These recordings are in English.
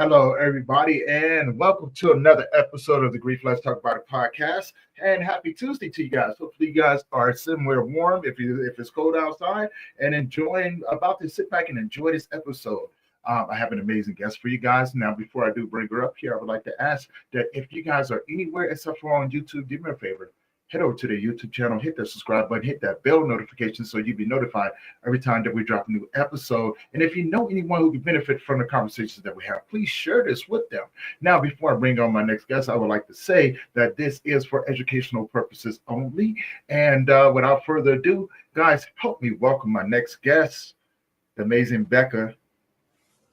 Hello, everybody, and welcome to another episode of the Grief Let's Talk About It podcast. And happy Tuesday to you guys. Hopefully, you guys are somewhere warm if it's cold outside and enjoying about to sit back and enjoy this episode. I have an amazing guest for you guys. Now, before I do bring her up here, I would like to ask that if you guys are anywhere except for on YouTube, do me a favor. Head over to the YouTube channel, hit that subscribe button, hit that bell notification so you'll be notified every time that we drop a new episode. And if you know anyone who could benefit from the conversations that we have, please share this with them. Now, before I bring on my next guest, I would like to say that this is for educational purposes only. And without further ado, guys, help me welcome my next guest, the amazing Becca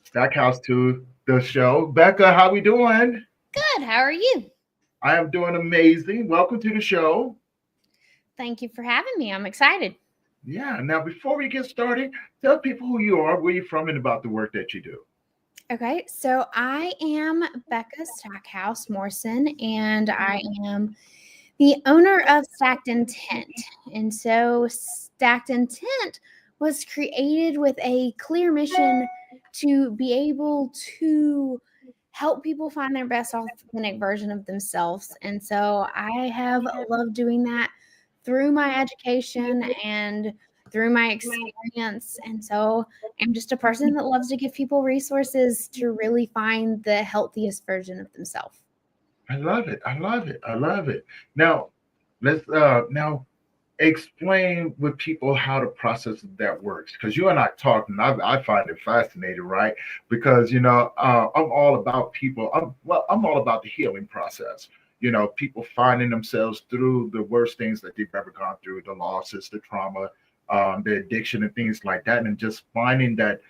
Stackhouse to the show. Becca, how we doing? Good. How are you? I am doing amazing. Welcome to the show. Thank you for having me. I'm excited. Yeah. Now, before we get started, tell people who you are, where you're from, and about the work that you do. Okay. So I am Becca Stackhouse-Morson, and I am the owner of Stacked Intent. And so Stacked Intent was created with a clear mission to be able to help people find their best authentic version of themselves. And so I have loved doing that through my education and through my experience. And so I'm just a person that loves to give people resources to really find the healthiest version of themselves. I love it. I love it. I love it. Now, let's now explain with people how the process of that works, because you and I talked, and I find it fascinating, right? Because I'm all about people. I'm all about the healing process. People finding themselves through the worst things that they've ever gone through, the losses, the trauma, the addiction, and things like that, and just finding that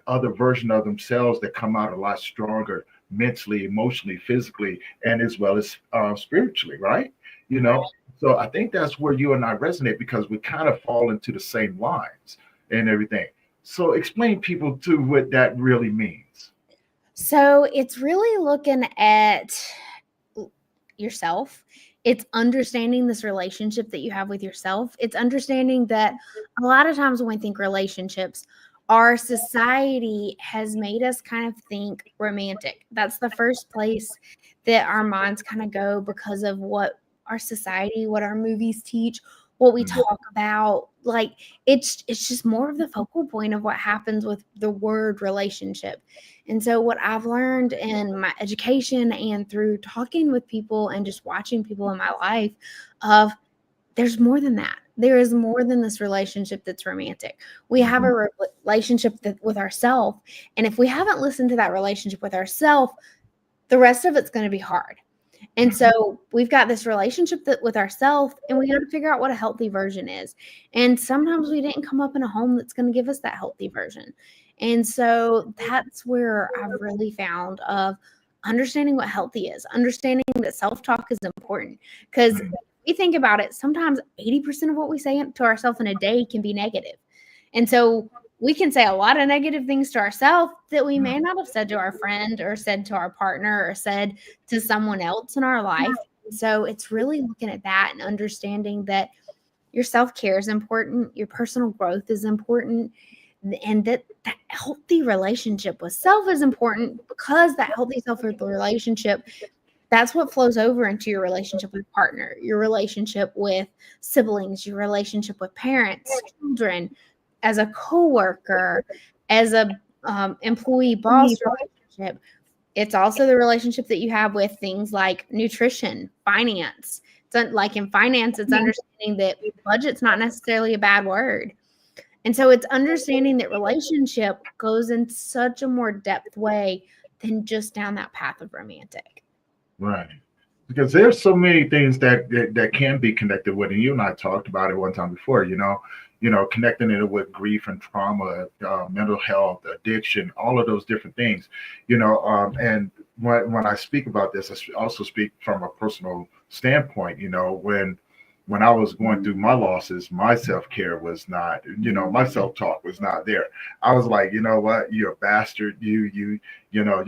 other version of themselves that come out a lot stronger mentally, emotionally, physically, and as well as spiritually, right? You know, so I think that's where you and I resonate because we kind of fall into the same lines and everything. So explain people to what that really means. So it's really looking at yourself. It's understanding this relationship that you have with yourself. It's understanding that a lot of times when we think relationships, our society has made us kind of think romantic. That's the first place that our minds kind of go because of what our society, what our movies teach, what we talk about. Like it's just more of the focal point of what happens with the word relationship. And so what I've learned in my education and through talking with people and just watching people in my life of there's more than that. There is more than this relationship that's romantic. We have a relationship with ourselves. And if we haven't listened to that relationship with ourselves, the rest of it's going to be hard. And so we've got this relationship with ourselves, and we got to figure out what a healthy version is. And sometimes we didn't come up in a home that's going to give us that healthy version. And so that's where I've really found of understanding what healthy is, understanding that self-talk is important. Because we think about it, sometimes 80% of what we say to ourselves in a day can be negative. And so we can say a lot of negative things to ourselves that we may not have said to our friend or said to our partner or said to someone else in our life. So it's really looking at that and understanding that your self-care is important, your personal growth is important, and that healthy relationship with self is important because that healthy relationship, that's what flows over into your relationship with partner, your relationship with siblings, your relationship with parents, children, as a coworker, as a employee boss relationship. It's also the relationship that you have with things like nutrition, finance. It's like in finance, it's understanding that budget's not necessarily a bad word. And so it's understanding that relationship goes in such a more depth way than just down that path of romantic. Right. Because there's so many things that can be connected with, and you and I talked about it one time before, connecting it with grief and trauma, mental health, addiction, all of those different things, and when I speak about this, I also speak from a personal standpoint, when I was going through my losses, my self-care was not, my self-talk was not there. I was like, you know what, you're a bastard. You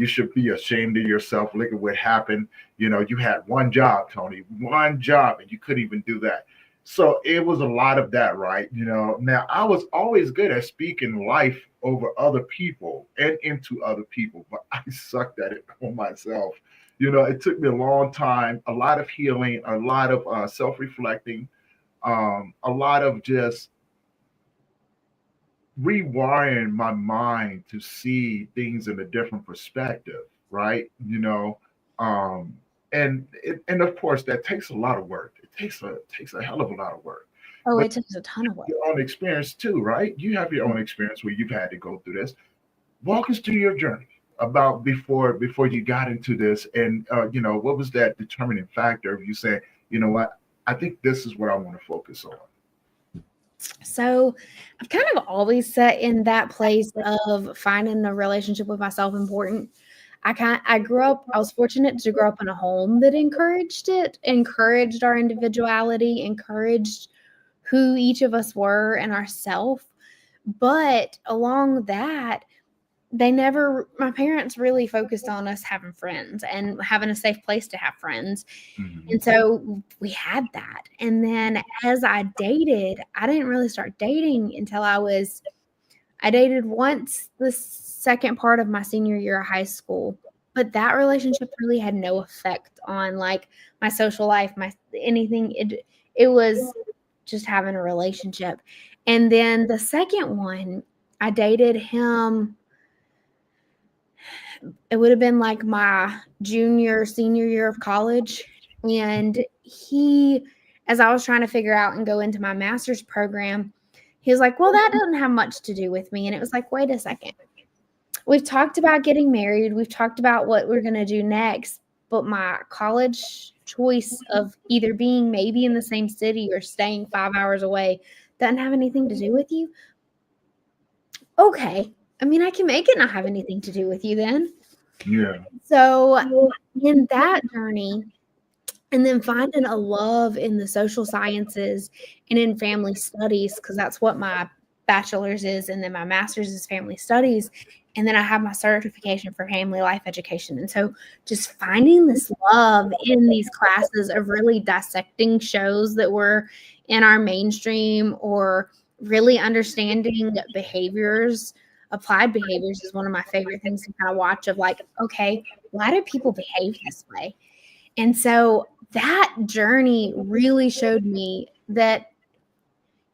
should be ashamed of yourself. Look at what happened. You had one job, Tony, one job, and you couldn't even do that. So it was a lot of that, right? Now I was always good at speaking life over other people and into other people, but I sucked at it for myself. It took me a long time, a lot of healing, a lot of self-reflecting, a lot of just rewiring my mind to see things in a different perspective, right? Um, and of course that takes a lot of work. It takes a hell of a lot of work. Oh, But it takes a ton of work. your own experience too, right? You have your own experience where you've had to go through this. Walk us through your journey about before you got into this, and what was that determining factor of you saying, you know what, I think this is what I want to focus on. So I've kind of always sat in that place of finding a relationship with myself important. I was fortunate to grow up in a home that encouraged it, encouraged our individuality, encouraged who each of us were and ourself. But along that, my parents really focused on us having friends and having a safe place to have friends. Mhm. And so we had that. And then as I dated, I didn't really start dating until I dated once the second part of my senior year of high school. But that relationship really had no effect on like my social life, my anything. It was just having a relationship. And then the second one, I dated him. It would have been like my senior year of college. And as I was trying to figure out and go into my master's program, he was like, well, that doesn't have much to do with me. And it was like, wait a second. We've talked about getting married. We've talked about what we're going to do next. But my college choice of either being maybe in the same city or staying 5 hours away doesn't have anything to do with you. Okay. I mean, I can make it not have anything to do with you then. Yeah. So in that journey, and then finding a love in the social sciences and in family studies, because that's what my bachelor's is, and then my master's is family studies. And then I have my certification for family life education. And so just finding this love in these classes of really dissecting shows that were in our mainstream, or really understanding behaviors. Applied behaviors is one of my favorite things to kind of watch, of like, okay, why do people behave this way? And so that journey really showed me that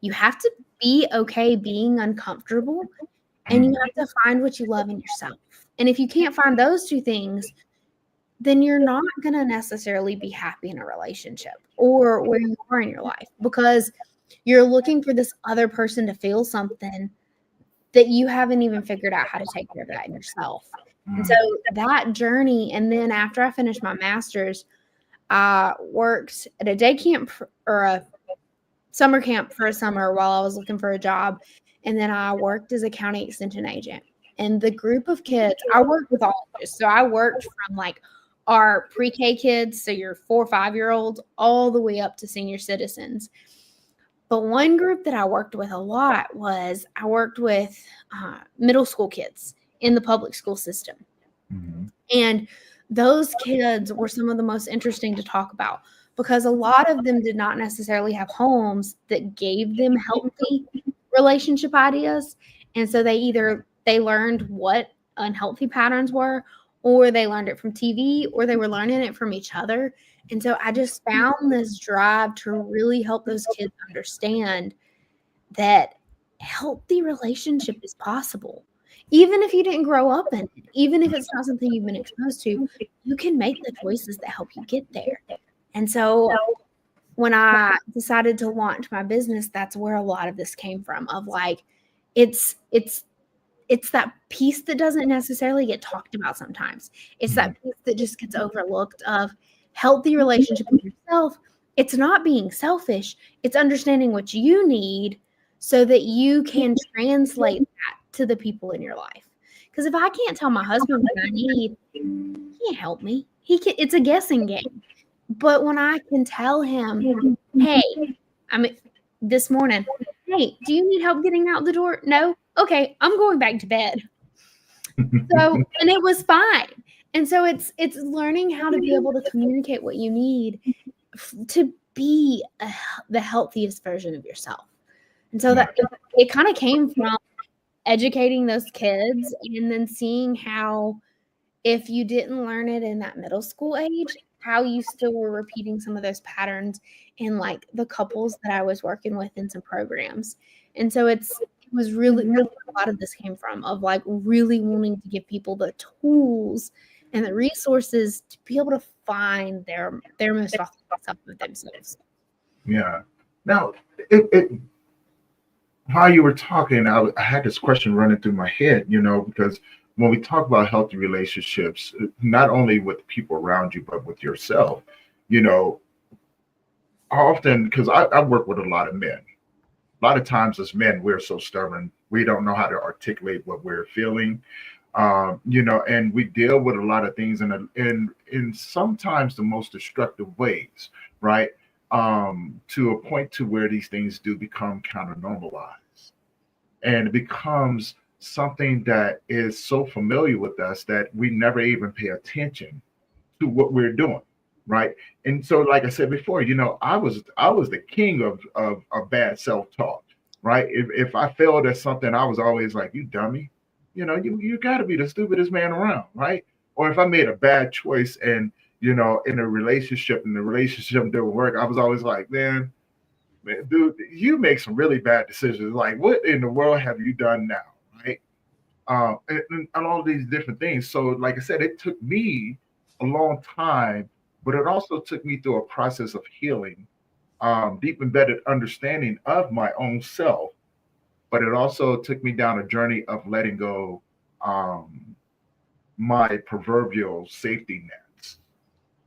you have to be okay being uncomfortable, and you have to find what you love in yourself. And if you can't find those two things, then you're not going to necessarily be happy in a relationship or where you are in your life, because you're looking for this other person to feel something that you haven't even figured out how to take care of that in yourself. And so that journey, and then after I finished my master's, I worked at a day camp or a summer camp for a summer while I was looking for a job. And then I worked as a county extension agent. And the group of kids, I worked with all ages. So I worked from like our pre-K kids, so your 4 or 5-year-olds, all the way up to senior citizens. But one group that I worked with a lot was I worked with middle school kids in the public school system. Mm-hmm. And those kids were some of the most interesting to talk about, because a lot of them did not necessarily have homes that gave them healthy relationship ideas. And so they learned what unhealthy patterns were, or they learned it from TV, or they were learning it from each other. And so I just found this drive to really help those kids understand that healthy relationship is possible. Even if you didn't grow up in it, even if it's not something you've been exposed to, you can make the choices that help you get there. And so when I decided to launch my business, that's where a lot of this came from, of like, it's that piece that doesn't necessarily get talked about sometimes. It's that piece that just gets overlooked, of healthy relationship with yourself. It's not being selfish. It's understanding what you need so that you can translate that to the people in your life. Because if I can't tell my husband what I need, he can't help me. It's a guessing game. But when I can tell him, hey, this morning, hey, do you need help getting out the door? No? Okay, I'm going back to bed. So, and it was fine. And so it's learning how to be able to communicate what you need to be the healthiest version of yourself. And so that it kind of came from educating those kids and then seeing how, if you didn't learn it in that middle school age, how you still were repeating some of those patterns in like the couples that I was working with in some programs. And so it was really a lot of this came from, of like really wanting to give people the tools and the resources to be able to find their most authentic self of themselves. Yeah. Now, while you were talking, I had this question running through my head, because when we talk about healthy relationships, not only with people around you, but with yourself, often, because I work with a lot of men. A lot of times as men, we're so stubborn. We don't know how to articulate what we're feeling, and we deal with a lot of things in sometimes the most destructive ways, right? To a point to where these things do become kind of normalized. And it becomes something that is so familiar with us that we never even pay attention to what we're doing, right? And so, like I said before, I was the king of bad self-talk, right? If I failed at something, I was always like, "You dummy, you got to be the stupidest man around," right? Or if I made a bad choice and in a relationship and the relationship didn't work, I was always like, man, dude, you make some really bad decisions. Like, what in the world have you done now, right? And all these different things. So, like I said, it took me a long time, but it also took me through a process of healing, deep embedded understanding of my own self. But it also took me down a journey of letting go my proverbial safety nets,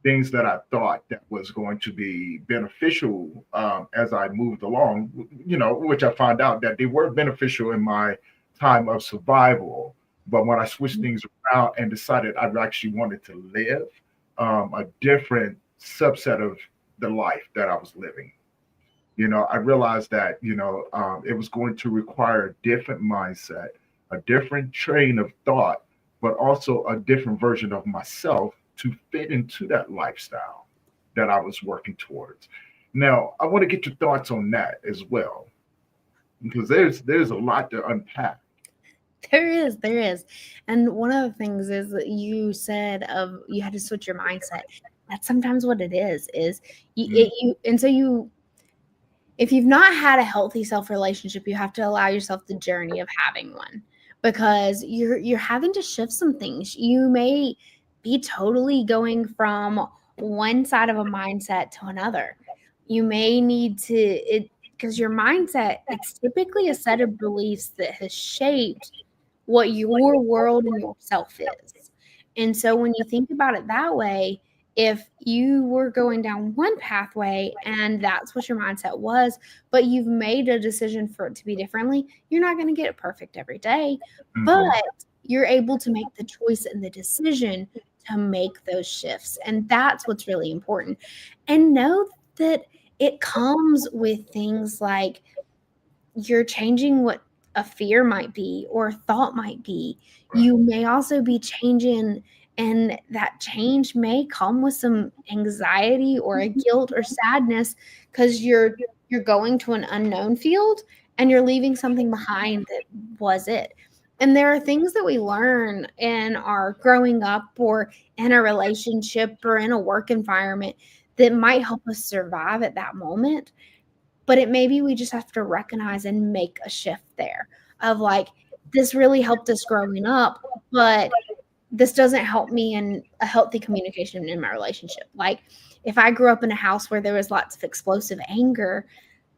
things that I thought that was going to be beneficial as I moved along, which I found out that they were beneficial in my time of survival. But when I switched things around and decided I actually wanted to live a different subset of the life that I was living, I realized that, it was going to require a different mindset, a different train of thought, but also a different version of myself to fit into that lifestyle that I was working towards. Now, I want to get your thoughts on that as well, because there's a lot to unpack. There is. And one of the things is that you said of you had to switch your mindset. That's sometimes what it is if you've not had a healthy self relationship, you have to allow yourself the journey of having one, because you're having to shift some things. You may be totally going from one side of a mindset to another. You may need to because your mindset, it's typically a set of beliefs that has shaped what your world and yourself is. And so when you think about it that way, if you were going down one pathway and that's what your mindset was, but you've made a decision for it to be differently, you're not going to get it perfect every day, but you're able to make the choice and the decision to make those shifts. And that's what's really important. And know that it comes with things like you're changing what a fear might be or a thought might be. You may also be changing, and that change may come with some anxiety or a guilt or sadness because you're going to an unknown field and you're leaving something behind that was it. And there are things that we learn in our growing up or in a relationship or in a work environment that might help us survive at that moment. But it maybe we just have to recognize and make a shift there of like, this really helped us growing up, but this doesn't help me in a healthy communication in my relationship. Like if I grew up in a house where there was lots of explosive anger,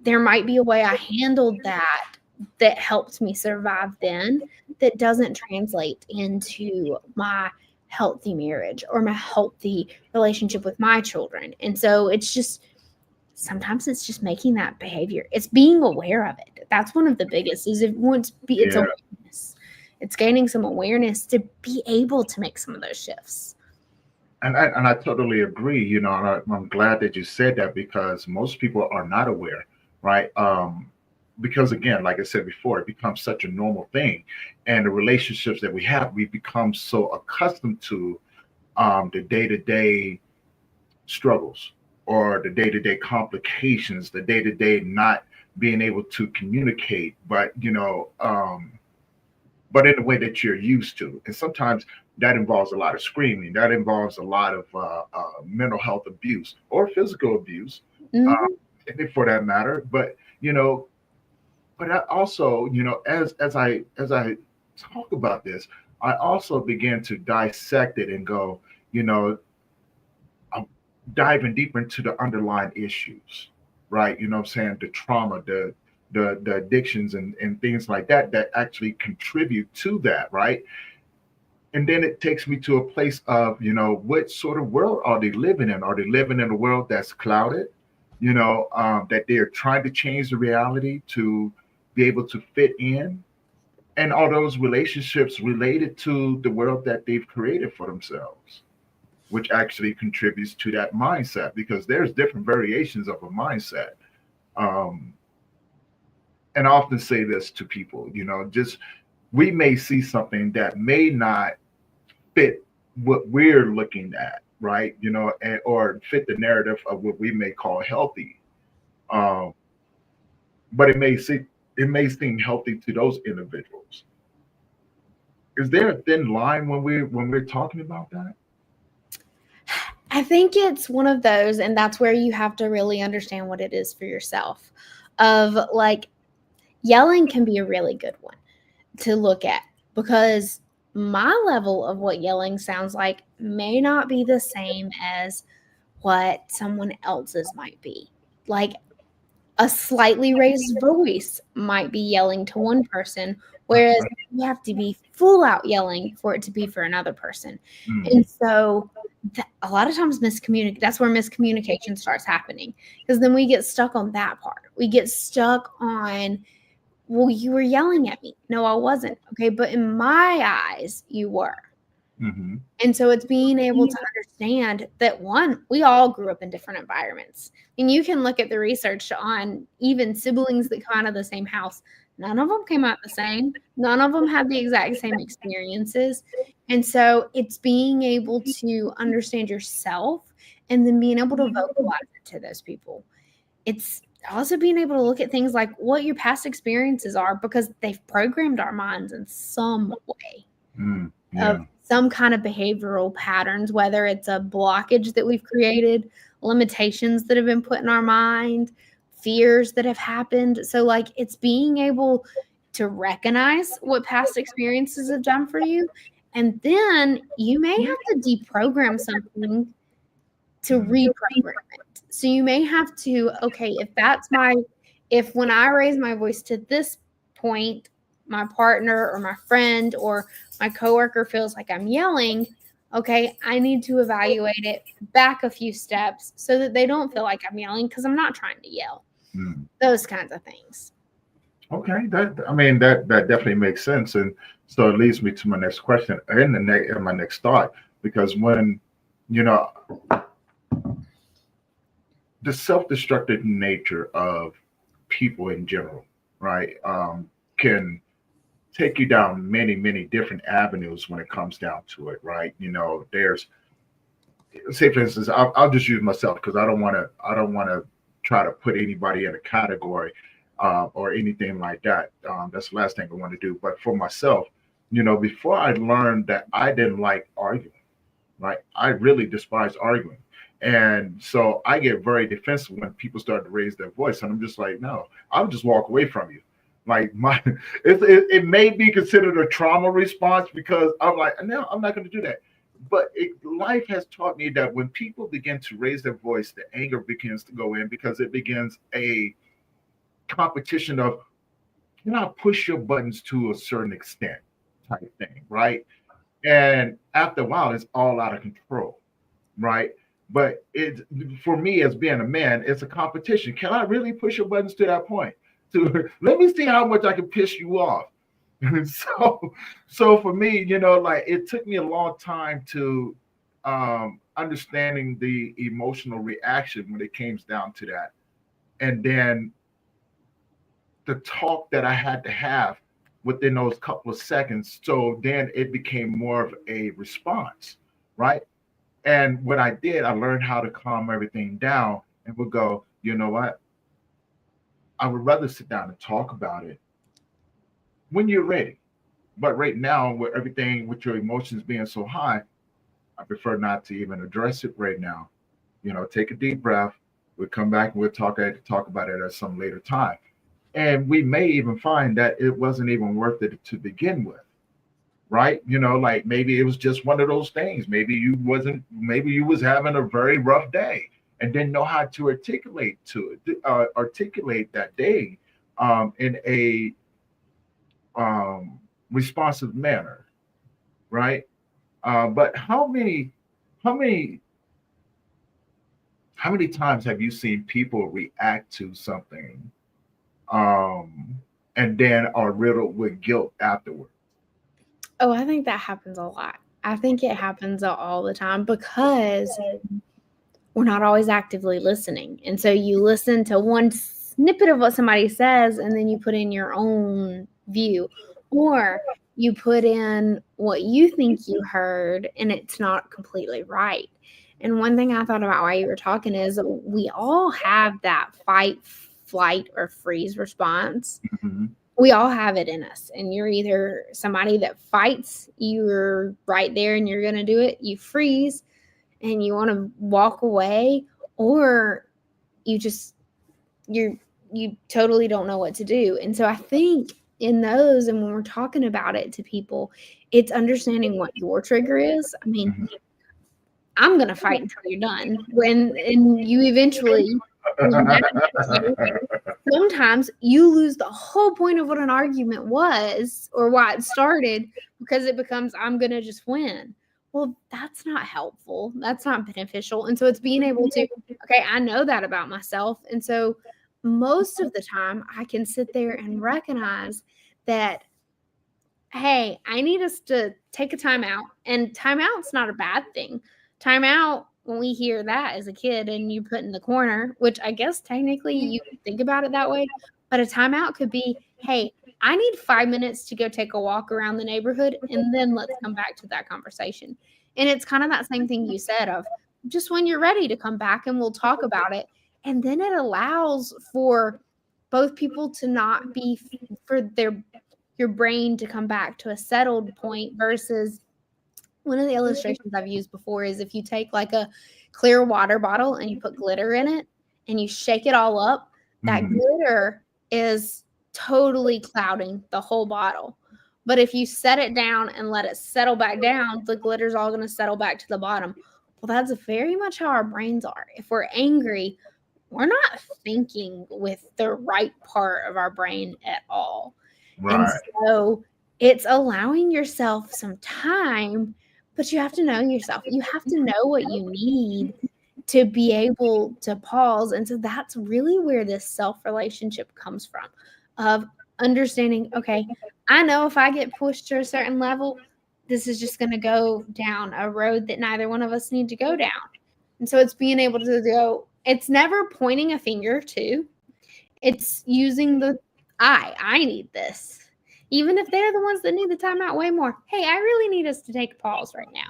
there might be a way I handled that helped me survive then that doesn't translate into my healthy marriage or my healthy relationship with my children. And so sometimes it's just making that behavior. It's being aware of it. That's one of the biggest is it's awareness. It's gaining some awareness to be able to make some of those shifts. And I totally agree. I'm glad that you said that because most people are not aware, right? Because again, like I said before, it becomes such a normal thing, and the relationships that we become so accustomed to the day-to-day struggles, or the day-to-day complications, the day-to-day not being able to communicate, but in the way that you're used to. And sometimes that involves a lot of screaming. That involves a lot of mental health abuse or physical abuse, uh, Mhm. for that matter. But I also, as I talk about this, I also begin to dissect it and go, you know, I'm diving deeper into the underlying issues, right? You know what I'm saying? The trauma, the addictions and things like that that actually contribute to that, right? And then it takes me to a place of, what sort of world are they living in? Are they living in a world that's clouded? That they're trying to change the reality to be able to fit in? And are those relationships related to the world that they've created for themselves? Which actually contributes to that mindset, because there's different variations of a mindset. Um, and I often say this to people, just we may see something that may not fit what we're looking at, right? Or fit the narrative of what we may call healthy. Um, but it may seem healthy to those individuals. Is there a thin line when we're talking about that? I think it's one of those, and that's where you have to really understand what it is for yourself. Of like, yelling can be a really good one to look at, because my level of what yelling sounds like may not be the same as what someone else's might be. Like, a slightly raised voice might be yelling to one person, whereas you have to be full out yelling for it to be for another person. Mm, And so a lot of times that's where miscommunication starts happening, because then we get stuck on that part. We get stuck on, well, you were yelling at me. No, I wasn't. Okay, but in my eyes, you were. mm-hmm, And so it's being able to understand that, one, we all grew up in different environments. And you can look at the research on even siblings that come out of the same house. None of them came out the same. None of them had the exact same experiences. And so it's being able to understand yourself and then being able to vocalize it to those people. It's also being able to look at things like what your past experiences are, because they've programmed our minds in some way of yeah. some kind of behavioral patterns, whether it's a blockage that we've created, limitations that have been put in our mind, fears that have happened. So, like, it's being able to recognize what past experiences have done for you. And then you may have to deprogram something to Mm, reprogram it. So you may have to, okay, if when I raise my voice to this point, my partner or my friend or my coworker feels like I'm yelling, okay, I need to evaluate it back a few steps so that they don't feel like I'm yelling, because I'm not trying to yell. mm. Those kinds of things. Okay, that definitely makes sense, and so it leads me to my next question and my next thought, because when you know the self-destructive nature of people in general, right, can take you down many different avenues when it comes down to it, right? There's, say for instance, I'll just use myself, because I don't want to try to put anybody in a category or anything like that. That's the last thing I want to do. But for myself, before I learned that I didn't like arguing, right? I really despise arguing. And so I get very defensive when people start to raise their voice. And I'm just like, no, I'll just walk away from you. Like it may be considered a trauma response, because I'm like, no, I'm not going to do that. But life has taught me that when people begin to raise their voice, the anger begins to go in, because it begins a competition of, can I push your buttons to a certain extent type thing, right? And after a while, it's all out of control, right? But it, for me as being a man, it's a competition. Can I really push your buttons to that point? To let me see how much I can piss you off. so, so for me, like, it took me a long time to understanding the emotional reaction when it came down to that, and then the talk that I had to have within those couple of seconds. So then it became more of a response, right? And what I did, I learned how to calm everything down and would go, you know what? I would rather sit down and talk about it when you're ready. But right now, with everything, with your emotions being so high, I prefer not to even address it right now. Take a deep breath. We'll come back and we'll talk about it at some later time. And we may even find that it wasn't even worth it to begin with, right? Like maybe it was just one of those things. Maybe you was having a very rough day and didn't know how to articulate that day in a responsive manner, right? But how many how many times have you seen people react to something um, and then are riddled with guilt afterward? Oh, I think that happens a lot. I think it happens all the time because we're not always actively listening. And so you listen to one snippet of what somebody says, and then you put in your own view, or you put in what you think you heard, and it's not completely right. And one thing I thought about while you were talking is we all have that fight, flight, or freeze response. Mm-hmm. We all have it in us. And you're either somebody that fights, you're right there and you're going to do it, you freeze and you want to walk away, or you just you totally don't know what to do. And so I think in those, and when we're talking about it to people, it's understanding what your trigger is. I mean, Mm-hmm. I'm going to fight until you're done. And you eventually sometimes you lose the whole point of what an argument was or why it started, because it becomes, I'm going to just win. Well, that's not helpful. That's not beneficial. And so it's being able to, okay, I know that about myself. And so most of the time I can sit there and recognize that, hey, I need us to take a timeout. And timeout's not a bad thing. Timeout, when we hear that as a kid and you put in the corner, which I guess technically you think about it that way, but a timeout could be, hey, I need 5 minutes to go take a walk around the neighborhood, and then let's come back to that conversation. And it's kind of that same thing you said of just when you're ready to come back and we'll talk about it. And then it allows for both people to not be, for your brain to come back to a settled point versus one of the illustrations I've used before is if you take like a clear water bottle and you put glitter in it and you shake it all up, that Mm-hmm. glitter is totally clouding the whole bottle. But if you set it down and let it settle back down, the glitter's all going to settle back to the bottom. Well, that's very much how our brains are. If we're angry, we're not thinking with the right part of our brain at all. And Right. so it's allowing yourself some time, but you have to know yourself. You have to know what you need to be able to pause. And so that's really where this self relationship comes from, of understanding, okay, I know if I get pushed to a certain level, this is just going to go down a road that neither one of us need to go down. And so it's being able to go, it's never pointing a finger to, it's using the I need this. Even if they're the ones that need the timeout way more. Hey, I really need us to take a pause right now.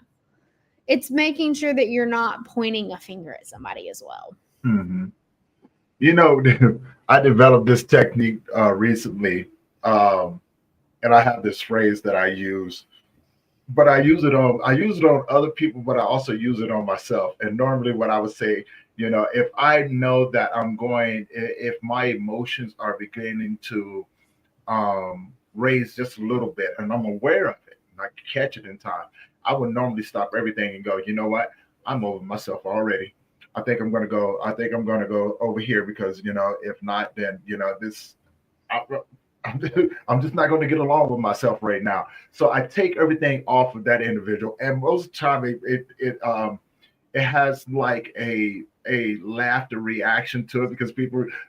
It's making sure that you're not pointing a finger at somebody as well. Mm-hmm. You know, I developed this technique recently, um, and I have this phrase that I use, but I use it on other people, but I also use it on myself. And normally, what I would say, if I know that if my emotions are beginning to raise just a little bit, and I'm aware of it, and I catch it in time, I would normally stop everything and go, you know what? I'm over myself already. I think I'm going to go. I think I'm going to go over here because if not, then this. I, I'm just not going to get along with myself right now. So I take everything off of that individual, and most of the time it has like a laughter reaction to it because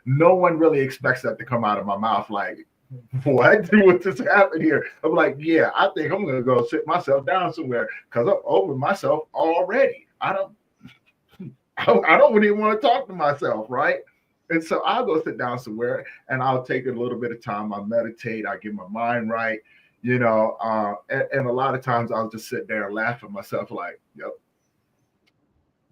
no one really expects that to come out of my mouth. Like, what just happened here? I'm like, yeah, I think I'm gonna go sit myself down somewhere because I'm over myself already. I don't even want to talk to myself, right? And so I'll go sit down somewhere and I'll take a little bit of time. I meditate. I get my mind right, and a lot of times I'll just sit there and laugh at myself, like, yep,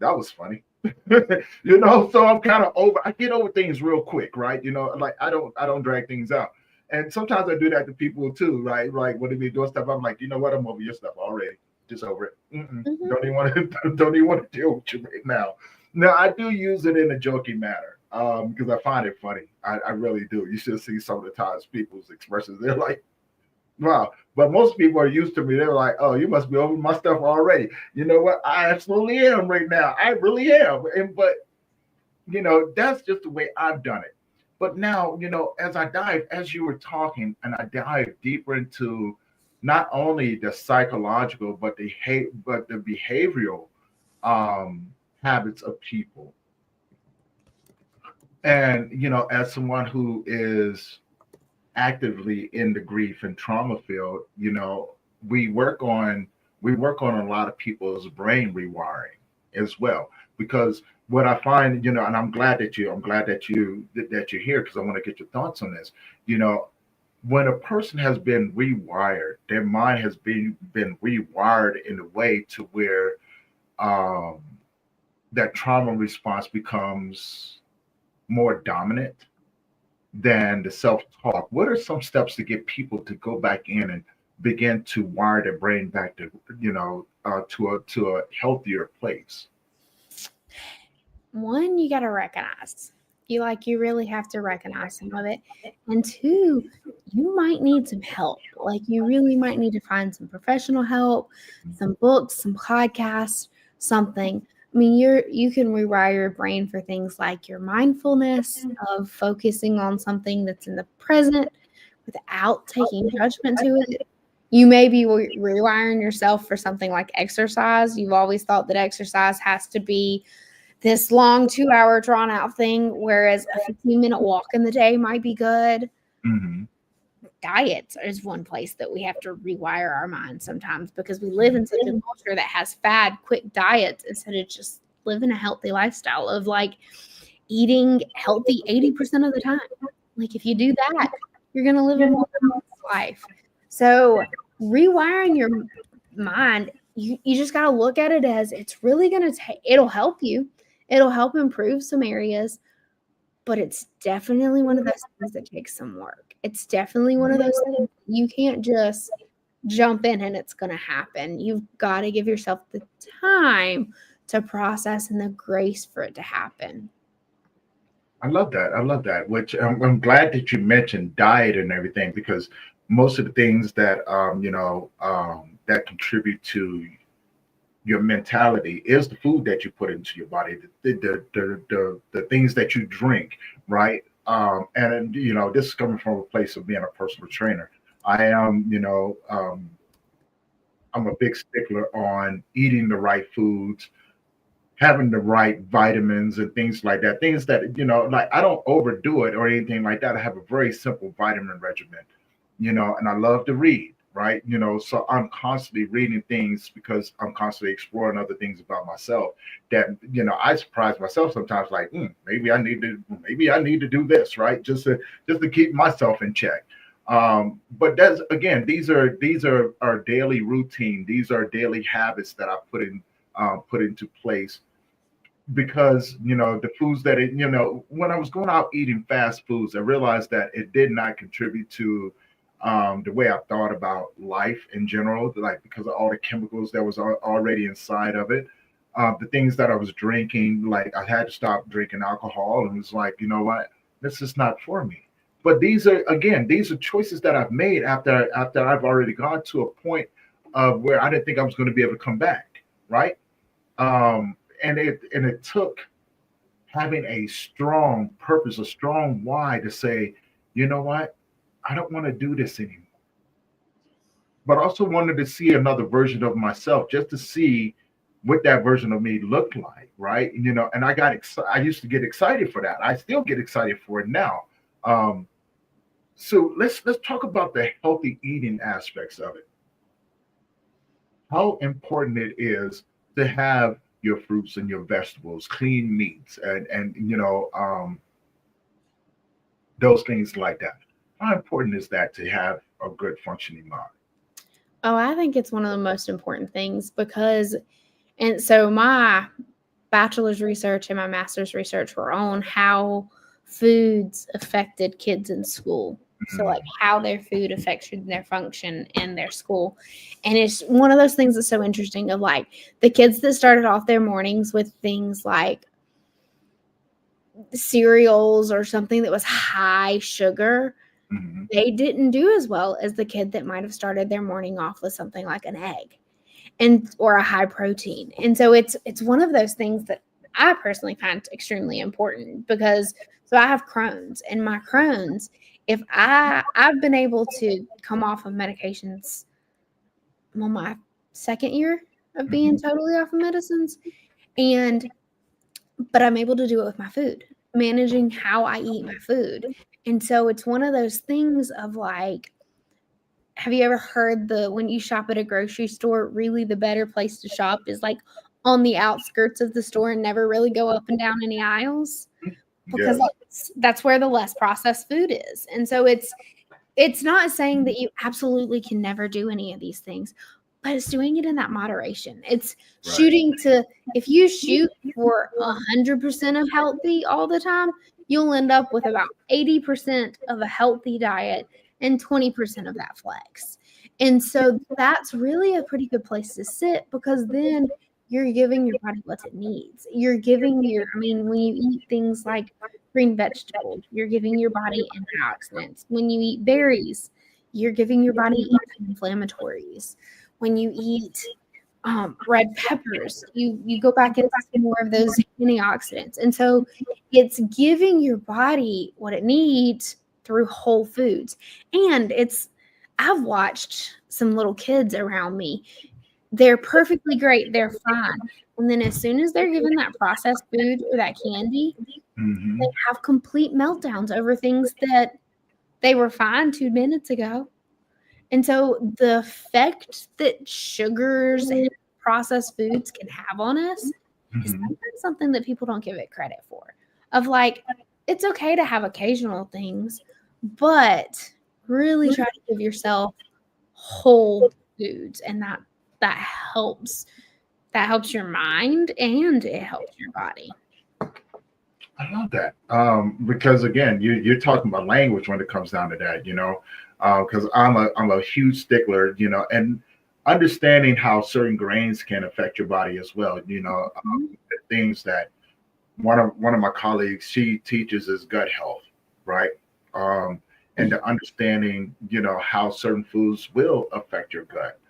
that was funny. So I'm kind of over, I get over things real quick, right? Like I don't drag things out. And sometimes I do that to people too, right? Like when they be doing stuff, I'm like, you know what? I'm over your stuff already. Just over it. Mhm. Don't even want to don't even want to deal with you right now. Now I do use it in a joking manner because I find it funny. I really do. You should see some of the times people's expressions. They're like, wow. But most people are used to me. They're like, oh, you must be over my stuff already. You know what? I absolutely am right now. I really am. But that's just the way I've done it. But now, as you were talking, and I dive deeper into not only the psychological, but the behavioral um, habits of people. And as someone who is actively in the grief and trauma field, we work on we work on a lot of people's brain rewiring as well. Because what I find, and I'm glad that you're here because I want to get your thoughts on this. You know, when a person has been rewired, their mind has been rewired in a way to where um, that trauma response becomes more dominant than the self-talk. What are some steps to get people to go back in and begin to wire their brain back to to a healthier place? One, you got to recognize. You really have to recognize some of it. And two, you might need some help. Like you really might need to find some professional help, some books, some podcasts, something. I mean, you can rewire your brain for things like your mindfulness of focusing on something that's in the present without taking judgment to it. You may be rewiring yourself for something like exercise. You've always thought that exercise has to be this long 2 hour drawn out thing, whereas a 15-minute walk in the day might be good. Mm-hmm. Diets is one place that we have to rewire our minds sometimes because we live in such a culture that has fad, quick diets instead of just living a healthy lifestyle of like eating healthy 80% of the time. Like if you do that, you're going to live a more balanced life. So rewiring your mind, you just got to look at it as it's really going to take, it'll help you. It'll help improve some areas, but it's definitely one of those things that takes some work. It's definitely one of those things you can't just jump in and it's going to happen. You've got to give yourself the time to process and the grace for it to happen. I love that. I love that. Which I'm glad that you mentioned diet and everything because most of the things that that contribute to your mentality is the food that you put into your body, the things that you drink, right? And this is coming from a place of being a personal trainer. I am, I'm a big stickler on eating the right foods, having the right vitamins and things like that. Things that, like I don't overdo it or anything like that. I have a very simple vitamin regimen, and I love to read, right? So I'm constantly reading things because I'm constantly exploring other things about myself that, I surprise myself sometimes like, maybe I need to do this, right? Just to keep myself in check. But that's again, these are our daily routine. These are daily habits that I put into place because the foods that when I was going out eating fast foods, I realized that it did not contribute to the way I thought about life in general, like because of all the chemicals that was already inside of it. The things that I was drinking, like I had to stop drinking alcohol, and it was like, you know what, this is not for me. But these are choices that I've made after I've already gone to a point of where I didn't think I was going to be able to come back, right? And it took having a strong purpose, a strong why to say, you know what, I don't want to do this anymore. But I also wanted to see another version of myself, just to see what that version of me looked like, right? And I got excited. I used to get excited for that. I still get excited for it now. Um, so let's talk about the healthy eating aspects of it. How important it is to have your fruits and your vegetables, clean meats, and those things like that. How important is that to have a good functioning mind? Oh, I think it's one of the most important things because, and so my bachelor's research and my master's research were on how foods affected kids in school. So like how their food affects their function in their school. And it's one of those things that's so interesting of like the kids that started off their mornings with things like cereals or something that was high sugar, they didn't do as well as the kid that might have started their morning off with something like an egg and or a high protein. And so it's one of those things that I personally find extremely important because so I have Crohn's, and my Crohn's, if I've been able to come off of medications on my second year of being totally off of medicines, but I'm able to do it with my food, managing how I eat my food. And so it's one of those things of like, have you ever heard when you shop at a grocery store, really the better place to shop is like on the outskirts of the store and never really go up and down any aisles? Because that's where the less processed food is. And so it's not saying that you absolutely can never do any of these things, but it's doing it in that moderation. It's shooting to, if you shoot for 100% of healthy all the time, you'll end up with about 80% of a healthy diet and 20% of that flex. And so that's really a pretty good place to sit because then you're giving your body what it needs. You're giving when you eat things like green vegetables, you're giving your body antioxidants. When you eat berries, you're giving your body anti-inflammatories. When you eat red peppers, you go back into more of those antioxidants. And so it's giving your body what it needs through whole foods. And I've watched some little kids around me. They're perfectly great. They're fine. And then as soon as they're given that processed food or that candy, they have complete meltdowns over things that they were fine 2 minutes ago. And so the effect that sugars and processed foods can have on us is something that people don't give it credit for. Of like, it's okay to have occasional things, but really try to give yourself whole foods, and that helps your mind and it helps your body. I love that. Because again, you're talking about language when it comes down to that, because I'm a huge stickler, and understanding how certain grains can affect your body as well. Things that one of my colleagues, she teaches is gut health, right? And the understanding, how certain foods will affect your gut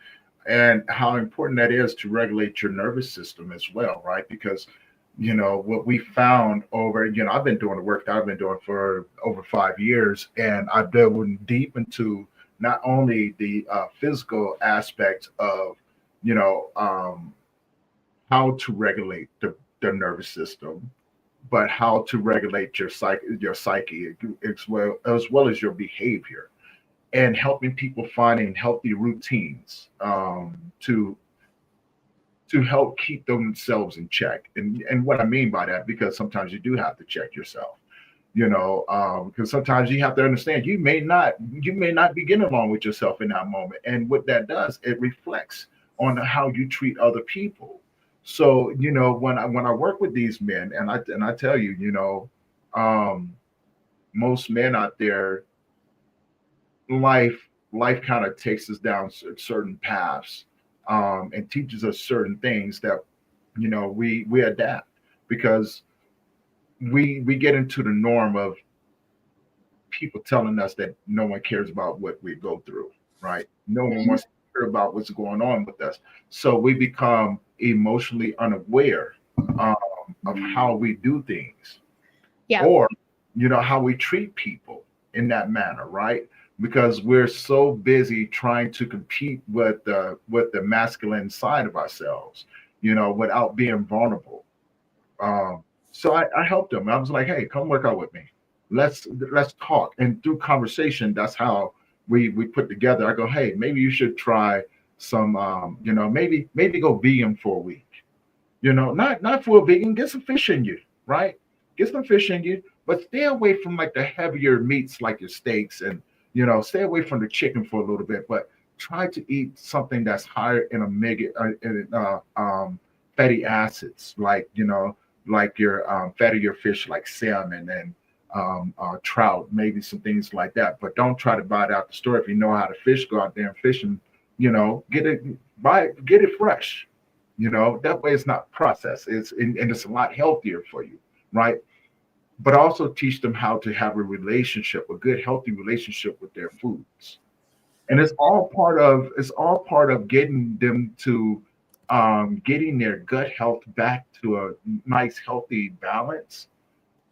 and how important that is to regulate your nervous system as well, right? Because what we found I've been doing the work that I've been doing for over 5 years, and I've delved deep into not only the physical aspects of how to regulate the nervous system, but how to regulate your psyche as well as your behavior, and helping people finding healthy routines to help keep themselves in check. And what I mean by that, because sometimes you do have to check yourself, because sometimes you have to understand you may not be getting along with yourself in that moment. And what that does, it reflects on how you treat other people. So, when I work with these men, and I tell you, most men out there, life kind of takes us down certain paths, and teaches us certain things that we adapt, because we get into the norm of people telling us that no one cares about what we go through, right? No one wants to hear about what's going on with us, so we become emotionally unaware of how we do things, or how we treat people in that manner, right? Because we're so busy trying to compete with the masculine side of ourselves, without being vulnerable. So I helped them. I was like, hey, come work out with me. Let's talk. And through conversation, that's how we put together. I go, hey, maybe you should try some, maybe go vegan for a week. Not for a vegan, get some fish in you, right? Get some fish in you, but stay away from like the heavier meats like your steaks, and stay away from the chicken for a little bit, but try to eat something that's higher in omega, fatty acids, like like your fattier fish like salmon and trout, maybe some things like that. But don't try to buy it out the store. If you know how to fish, go out there and fish and get it, get it fresh. That way it's not processed. And it's a lot healthier for you, right? But also teach them how to have a good, healthy relationship with their foods. And it's all part of getting them to getting their gut health back to a nice, healthy balance,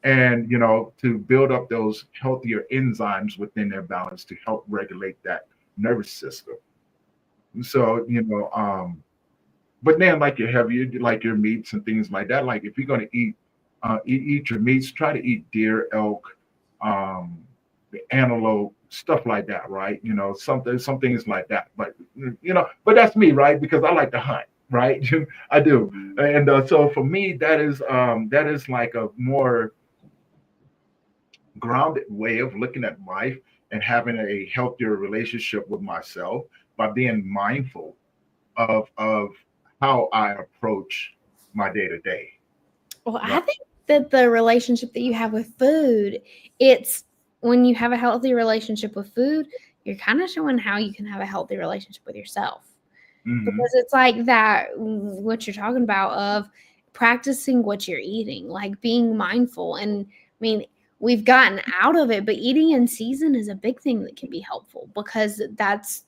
and to build up those healthier enzymes within their balance to help regulate that nervous system. So but then, like your heavier, like your meats and things like that. Like if you're going to eat your meats, try to eat deer, elk, um, antelope, stuff like that, right? Some things like that. But that's me, right? Because I like to hunt, right? I do, and so for me, that is like a more grounded way of looking at life and having a healthier relationship with myself by being mindful of how I approach my day to day. Well, Right. I think that the relationship that you have with food, it's when you have a healthy relationship with food, you're kind of showing how you can have a healthy relationship with yourself. Hmm. Because it's like that, what you're talking about of practicing what you're eating, like being mindful. And I mean, we've gotten out of it, but eating in season is a big thing that can be helpful because that's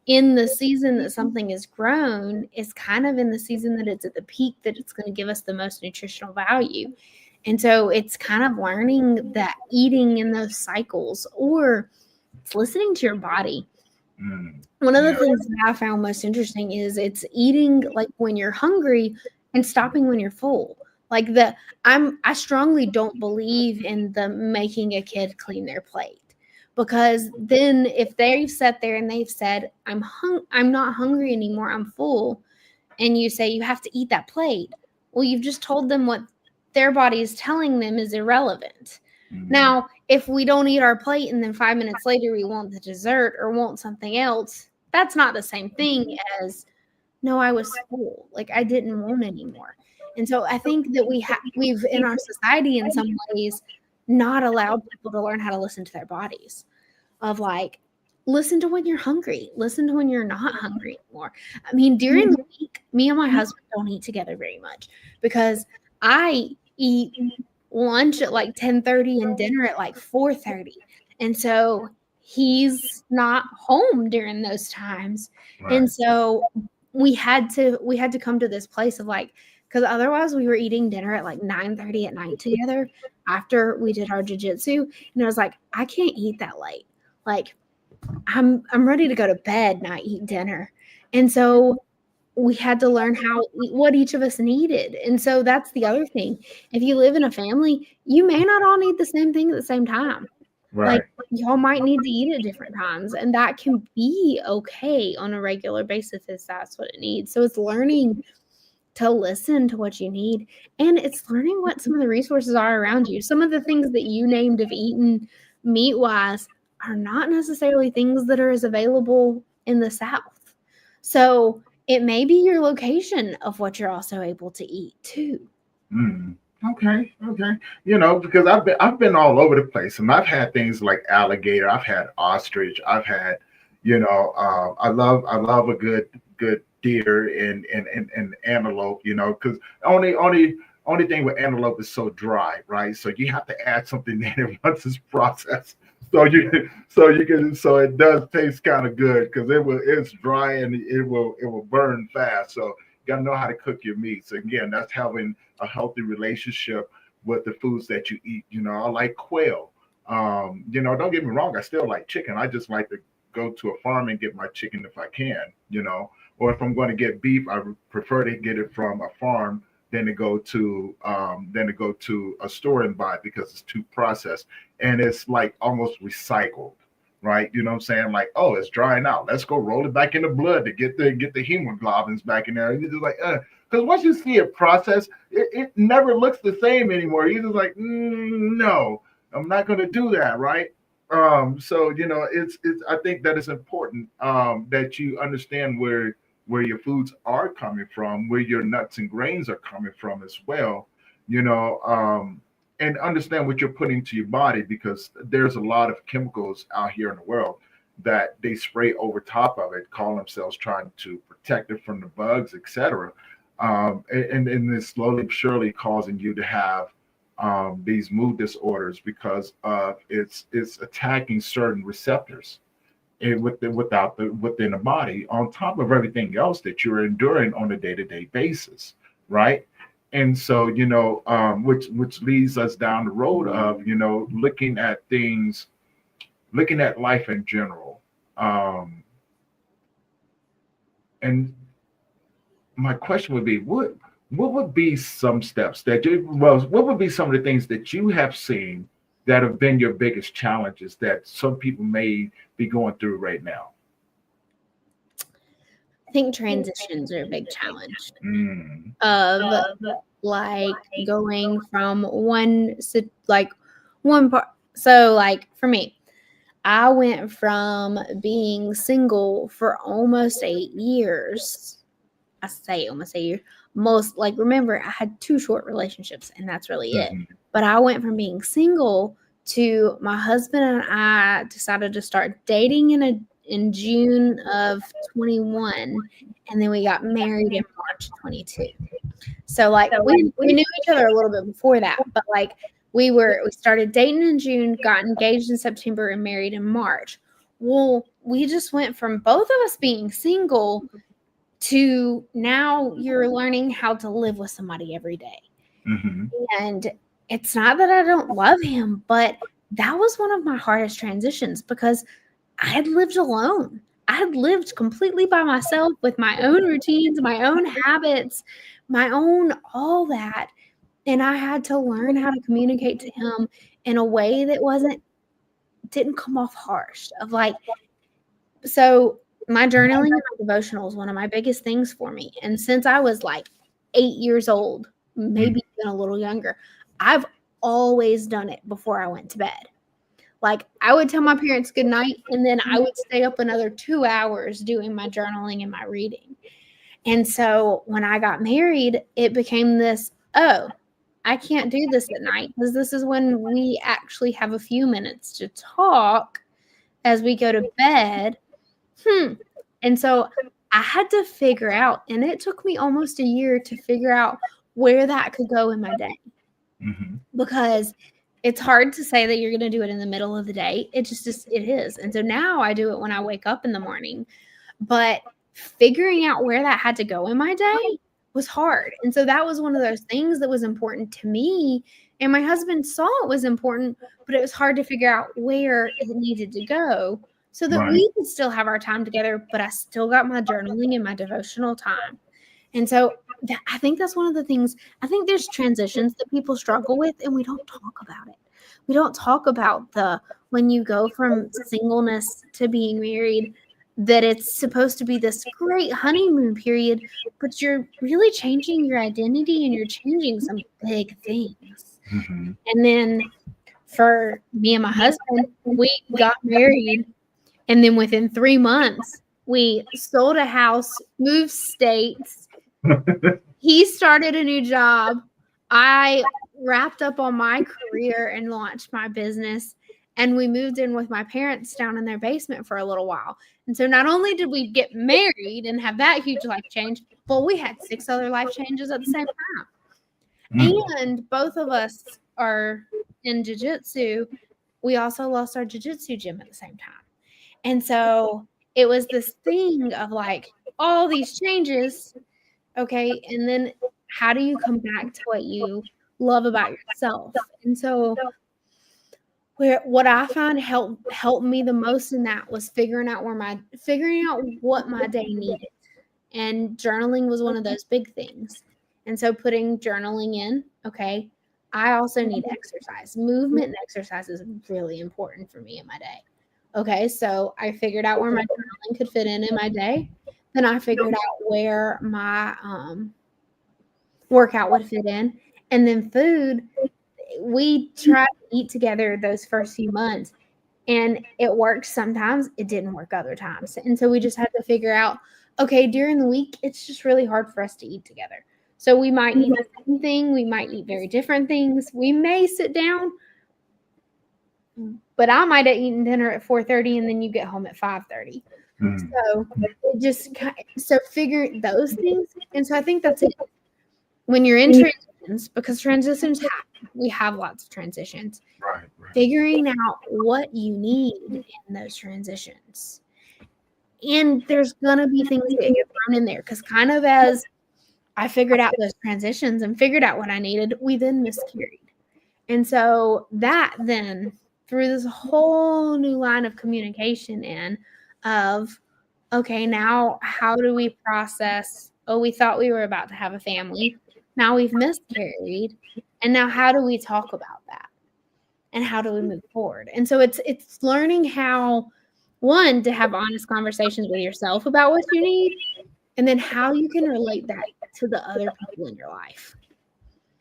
in the season that something is grown, is kind of in the season that it's at the peak that it's going to give us the most nutritional value. And so it's kind of learning that eating in those cycles, or it's listening to your body. Mm. One of the Yeah. things that I found most interesting is it's eating like when you're hungry and stopping when you're full. Like I strongly don't believe in the making a kid clean their plate, because then if they've sat there and they've said I'm not hungry anymore, I'm full, and you say you have to eat that plate, well, you've just told them what their body is telling them is irrelevant. Mm. Now, if we don't eat our plate and then 5 minutes later we want the dessert or want something else, that's not the same thing as no, I was full. Like I didn't want anymore. And so I think that we've in our society in some ways not allowed people to learn how to listen to their bodies, of like, listen to when you're hungry, listen to when you're not hungry anymore. I mean, during the week, me and my husband don't eat together very much because I eat lunch at like 10:30 and dinner at like 4:30. And so he's not home during those times. And Right. so we had to come to this place of like, because otherwise we were eating dinner at like 9:30 at night together after we did our jujitsu. And I was like, I can't eat that late. Like I'm ready to go to bed, not eat dinner. And so we had to learn what each of us needed. And so that's the other thing. If you live in a family, you may not all need the same thing at the same time. Like Right. y'all might need to eat at different times, and that can be okay on a regular basis if that's what it needs. So it's learning to listen to what you need, and it's learning what some of the resources are around you. Some of the things that you named of eating meat wise are not necessarily things that are as available in the South. So it may be your location of what you're also able to eat too. Mm. Okay. Okay. Because I've been all over the place, and I've had things like alligator. I've had ostrich. I've had, I love a good deer and antelope. Because only thing with antelope is so dry, right? So you have to add something in it once it's processed. So it does taste kind of good because it's dry and it will burn fast. So you gotta know how to cook your meat. So again, that's having a healthy relationship with the foods that you eat. I like quail. Don't get me wrong, I still like chicken. I just like to go to a farm and get my chicken if I can. Or if I'm going to get beef, I prefer to get it from a farm than to go to a store and buy it because it's too processed and it's like almost recycled. Right, you know what I'm saying? Like, oh, it's drying out. Let's go roll it back in the blood to get the hemoglobins back in there. And you're just like, because once you see it processed, it never looks the same anymore. You're just like, no, I'm not going to do that, right? So it's I think that it's important that you understand where your foods are coming from, where your nuts and grains are coming from as well, you know, and understand what you're putting into your body, because there's a lot of chemicals out here in the world that they spray over top of it, call themselves trying to protect it from the bugs, etc. And it's slowly but surely causing you to have these mood disorders because it's attacking certain receptors within the body, on top of everything else that you're enduring on a day-to-day basis, right? And so, which leads us down the road of, looking at things, looking at life in general. And my question would be, what would be some steps that what would be some of the things that you have seen that have been your biggest challenges that some people may be going through right now? I think transitions are a big challenge Mm. of like going from one part. So like for me, I went from being single for almost 8 years. I say almost 8 years. Remember, I had 2 short relationships and that's really it. Mhm. But I went from being single to my husband and I decided to start dating in June of 21, and then we got married in March 22. So like we knew each other a little bit before that, but like we started dating in June, got engaged in September, and married in March. Well, we just went from both of us being single to now you're learning how to live with somebody every day. Mhm. And it's not that I don't love him, but that was one of my hardest transitions because I had lived alone. I had lived completely by myself with my own routines, my own habits, my own all that. And I had to learn how to communicate to him in a way that didn't come off harsh. So my journaling and my devotional is one of my biggest things for me. And since I was like 8 years old, maybe even a little younger, I've always done it before I went to bed. Like I would tell my parents good night and then I would stay up another 2 hours doing my journaling and my reading. And so when I got married, it became this, oh, I can't do this at night because this is when we actually have a few minutes to talk as we go to bed. And so I had to figure out, and it took me almost a year to figure out where that could go in my day. Mhm. Because it's hard to say that you're going to do it in the middle of the day. It is. And so now I do it when I wake up in the morning. But figuring out where that had to go in my day was hard. And so that was one of those things that was important to me. And my husband saw it was important, but it was hard to figure out where it needed to go so that Right. we could still have our time together, but I still got my journaling and my devotional time. And so I think that's one of the things. I think there's transitions that people struggle with, and we don't talk about it. We don't talk about when you go from singleness to being married, that it's supposed to be this great honeymoon period, but you're really changing your identity and you're changing some big things. Mhm. And then for me and my husband, we got married, and then within 3 months, we sold a house, moved states. He started a new job. I wrapped up on my career and launched my business. And we moved in with my parents down in their basement for a little while. And so not only did we get married and have that huge life change, but we had 6 other life changes at the same time. Mm. And both of us are in jiu-jitsu. We also lost our jiu-jitsu gym at the same time. And so it was this thing of like all these changes. Okay. And then how do you come back to what you love about yourself? And so what I found helped me the most in that was figuring out what my day needed. And journaling was one of those big things. And so putting journaling in, okay, I also need exercise. Movement and exercise is really important for me in my day. Okay, so I figured out where my journaling could fit in my day. Then I figured out where my workout would fit in. And then food, we tried to eat together those first few months. And it worked sometimes, it didn't work other times. And so we just had to figure out okay, during the week, it's just really hard for us to eat together. So we might eat the same thing. We might eat very different things. We may sit down, but I might have eaten dinner at 4:30 and then you get home at 5:30. So it just figure those things. And so I think that's it. When you're in transitions, because transitions happen, we have lots of transitions. Right. Figuring out what you need in those transitions. And there's going to be things that get thrown in there because kind of as I figured out those transitions and figured out what I needed, we then miscarried. And so that then threw this whole new line of communication in of, okay, now how do we process, oh, we thought we were about to have a family. Now we've miscarried. And now how do we talk about that? And how do we move forward? And so it's learning how, one, to have honest conversations with yourself about what you need, and then how you can relate that to the other people in your life.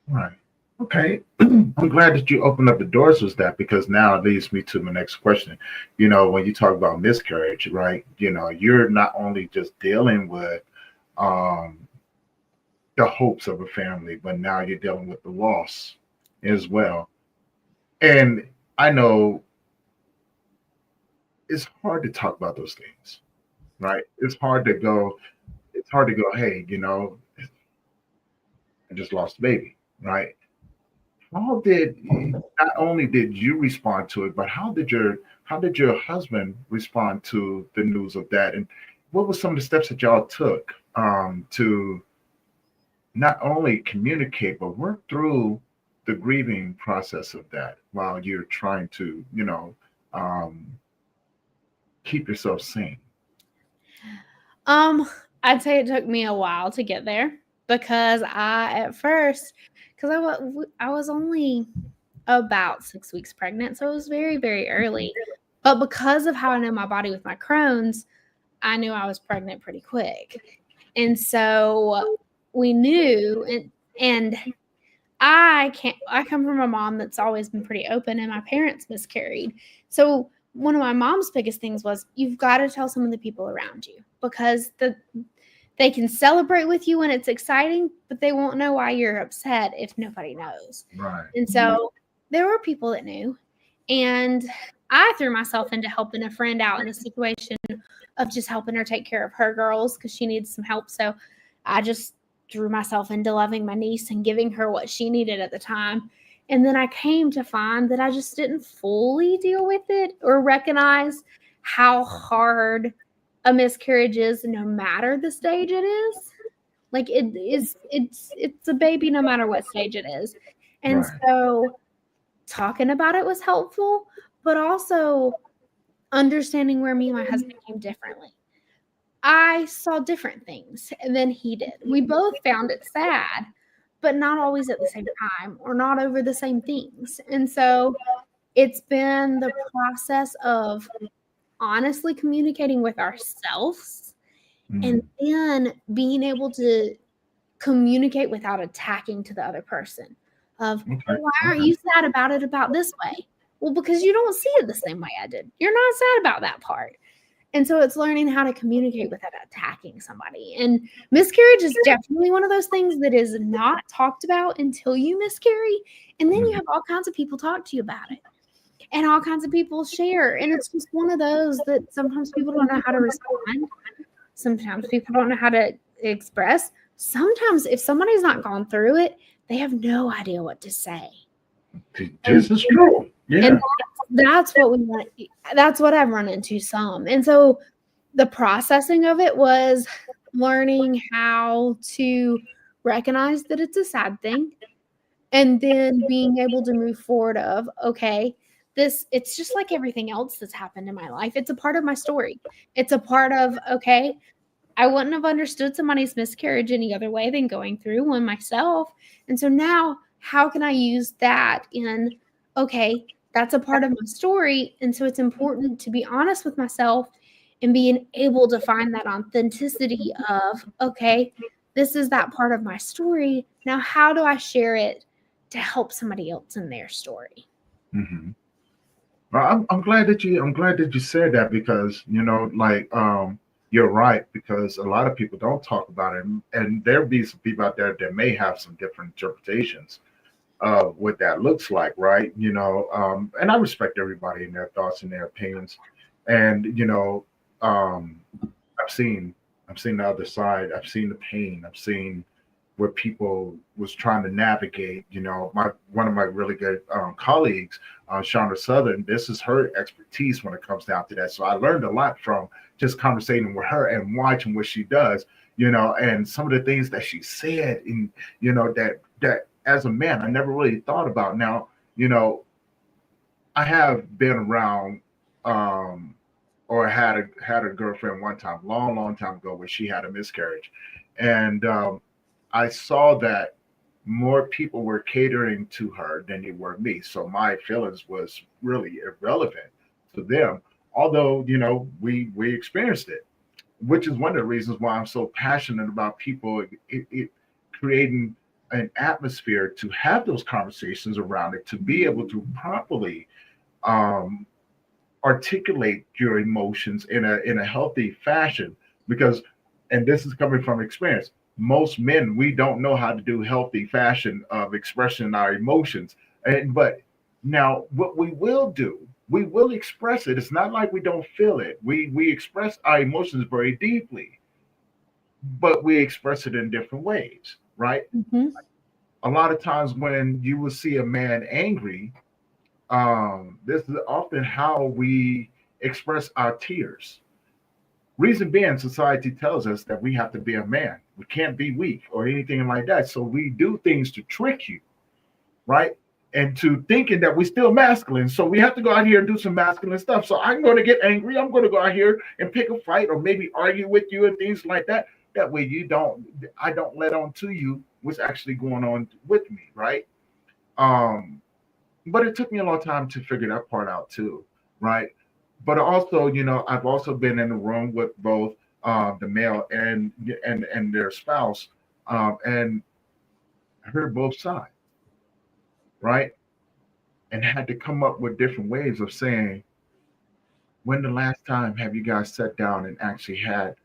Right. Okay. I'm glad that you opened up the doors with that, because now it leads me to my next question. When you talk about miscarriage, right, you're not only just dealing with the hopes of a family, but now you're dealing with the loss as well. And I know it's hard to talk about those things, right? It's hard to go, hey, I just lost a baby, right? Not only did you respond to it, but how did your husband respond to the news of that? And what were some of the steps that y'all took to not only communicate, but work through the grieving process of that while you're trying to, keep yourself sane? I'd say it took me a while to get there because I was only about 6 weeks pregnant, so it was very, very early. But because of how I know my body with my Crohn's, I knew I was pregnant pretty quick. And so we knew, and I come from a mom that's always been pretty open, and my parents miscarried. So one of my mom's biggest things was, you've got to tell some of the people around you, because they can celebrate with you when it's exciting, but they won't know why you're upset if nobody knows. Right. And so there were people that knew, and I threw myself into helping a friend out in a situation of just helping her take care of her girls because she needs some help. So I just threw myself into loving my niece and giving her what she needed at the time. And then I came to find that I just didn't fully deal with it or recognize how hard a miscarriage is, no matter the stage it is. Like it's a baby no matter what stage it is. And Right. so talking about it was helpful, but also understanding where me and my husband came differently. I saw different things than he did. We both found it sad, but not always at the same time or not over the same things. And so it's been the process of honestly communicating with ourselves and then being able to communicate without attacking to the other person of, why aren't you sad about it about this way? Well, because you don't see it the same way I did. You're not sad about that part. And so it's learning how to communicate without attacking somebody. And miscarriage is definitely one of those things that is not talked about until you miscarry. And then you have all kinds of people talk to you about it. And all kinds of people share. And it's just one of those that sometimes people don't know how to respond. Sometimes people don't know how to express. Sometimes if somebody's not gone through it, they have no idea what to say. This is true. Yeah. And that's what we want. That's what I've run into some. And so the processing of it was learning how to recognize that it's a sad thing. And then being able to move forward of, okay, it's just like everything else that's happened in my life. It's a part of my story. It's a part of, okay, I wouldn't have understood somebody's miscarriage any other way than going through one myself. And so now how can I use that in, okay, that's a part of my story. And so it's important to be honest with myself and being able to find that authenticity of, okay, this is that part of my story. Now, how do I share it to help somebody else in their story? Mm-hmm. Well, I'm glad that you said that, because You're right, because a lot of people don't talk about it, and there be some people out there that may have some different interpretations of what that looks like, right? And I respect everybody and their thoughts and their opinions, and um, I've seen I've seen the other side. I've seen the pain. I've seen where people was trying to navigate. My one of my really good colleagues, Shauna Southern. This is her expertise when it comes down to that. So I learned a lot from just conversating with her and watching what she does. And some of the things that she said, and that as a man I never really thought about. Now, I have been around. Or had a girlfriend one time, long, long time ago, where she had a miscarriage, and I saw that more people were catering to her than they were me. So my feelings was really irrelevant to them. Although we experienced it, which is one of the reasons why I'm so passionate about people creating an atmosphere to have those conversations around it, to be able to properly um, articulate your emotions in a healthy fashion, because, and this is coming from experience, most men, we don't know how to do healthy fashion of expressing our emotions. But now what we will do, we will express it. It's not like we don't feel it. We express our emotions very deeply, but we express it in different ways, right? Mm-hmm. A lot of times when you will see a man angry, this is often how we express our tears. Reason being, society tells us that we have to be a man. We can't be weak or anything like that. So we do things to trick you, right? And to thinking that we're still masculine. So we have to go out here and do some masculine stuff. So I'm going to get angry. I'm going to go out here and pick a fight or maybe argue with you and things like that. That way I don't let on to you what's actually going on with me, right? Um, but it took me a long time to figure that part out too, right? But also, I've also been in the room with both the male and their spouse, and heard both sides, right? And had to come up with different ways of saying, when the last time have you guys sat down and actually had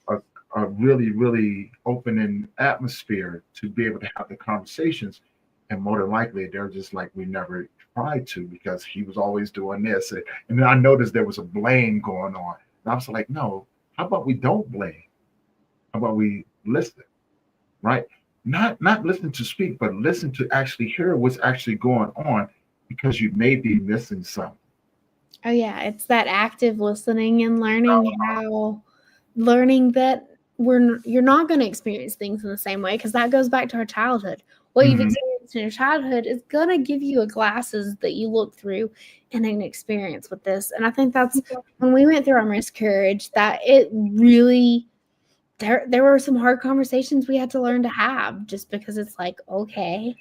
a, a really, really opening atmosphere to be able to have the conversations? And more than likely, they're just like, we never tried to, because he was always doing this. And then I noticed there was a blame going on. And I was like, no, how about we don't blame? How about we listen, right? Not listen to speak, but listen to actually hear what's actually going on, because you may be missing something. Oh yeah, it's that active listening and learning that you're not going to experience things in the same way, because that goes back to our childhood. What you've Mhm. experienced in your childhood is going to give you a glasses that you look through and an experience with this. And I think that's when we went through our miscarriage, that it really there were some hard conversations we had to learn to have, just because it's like, okay,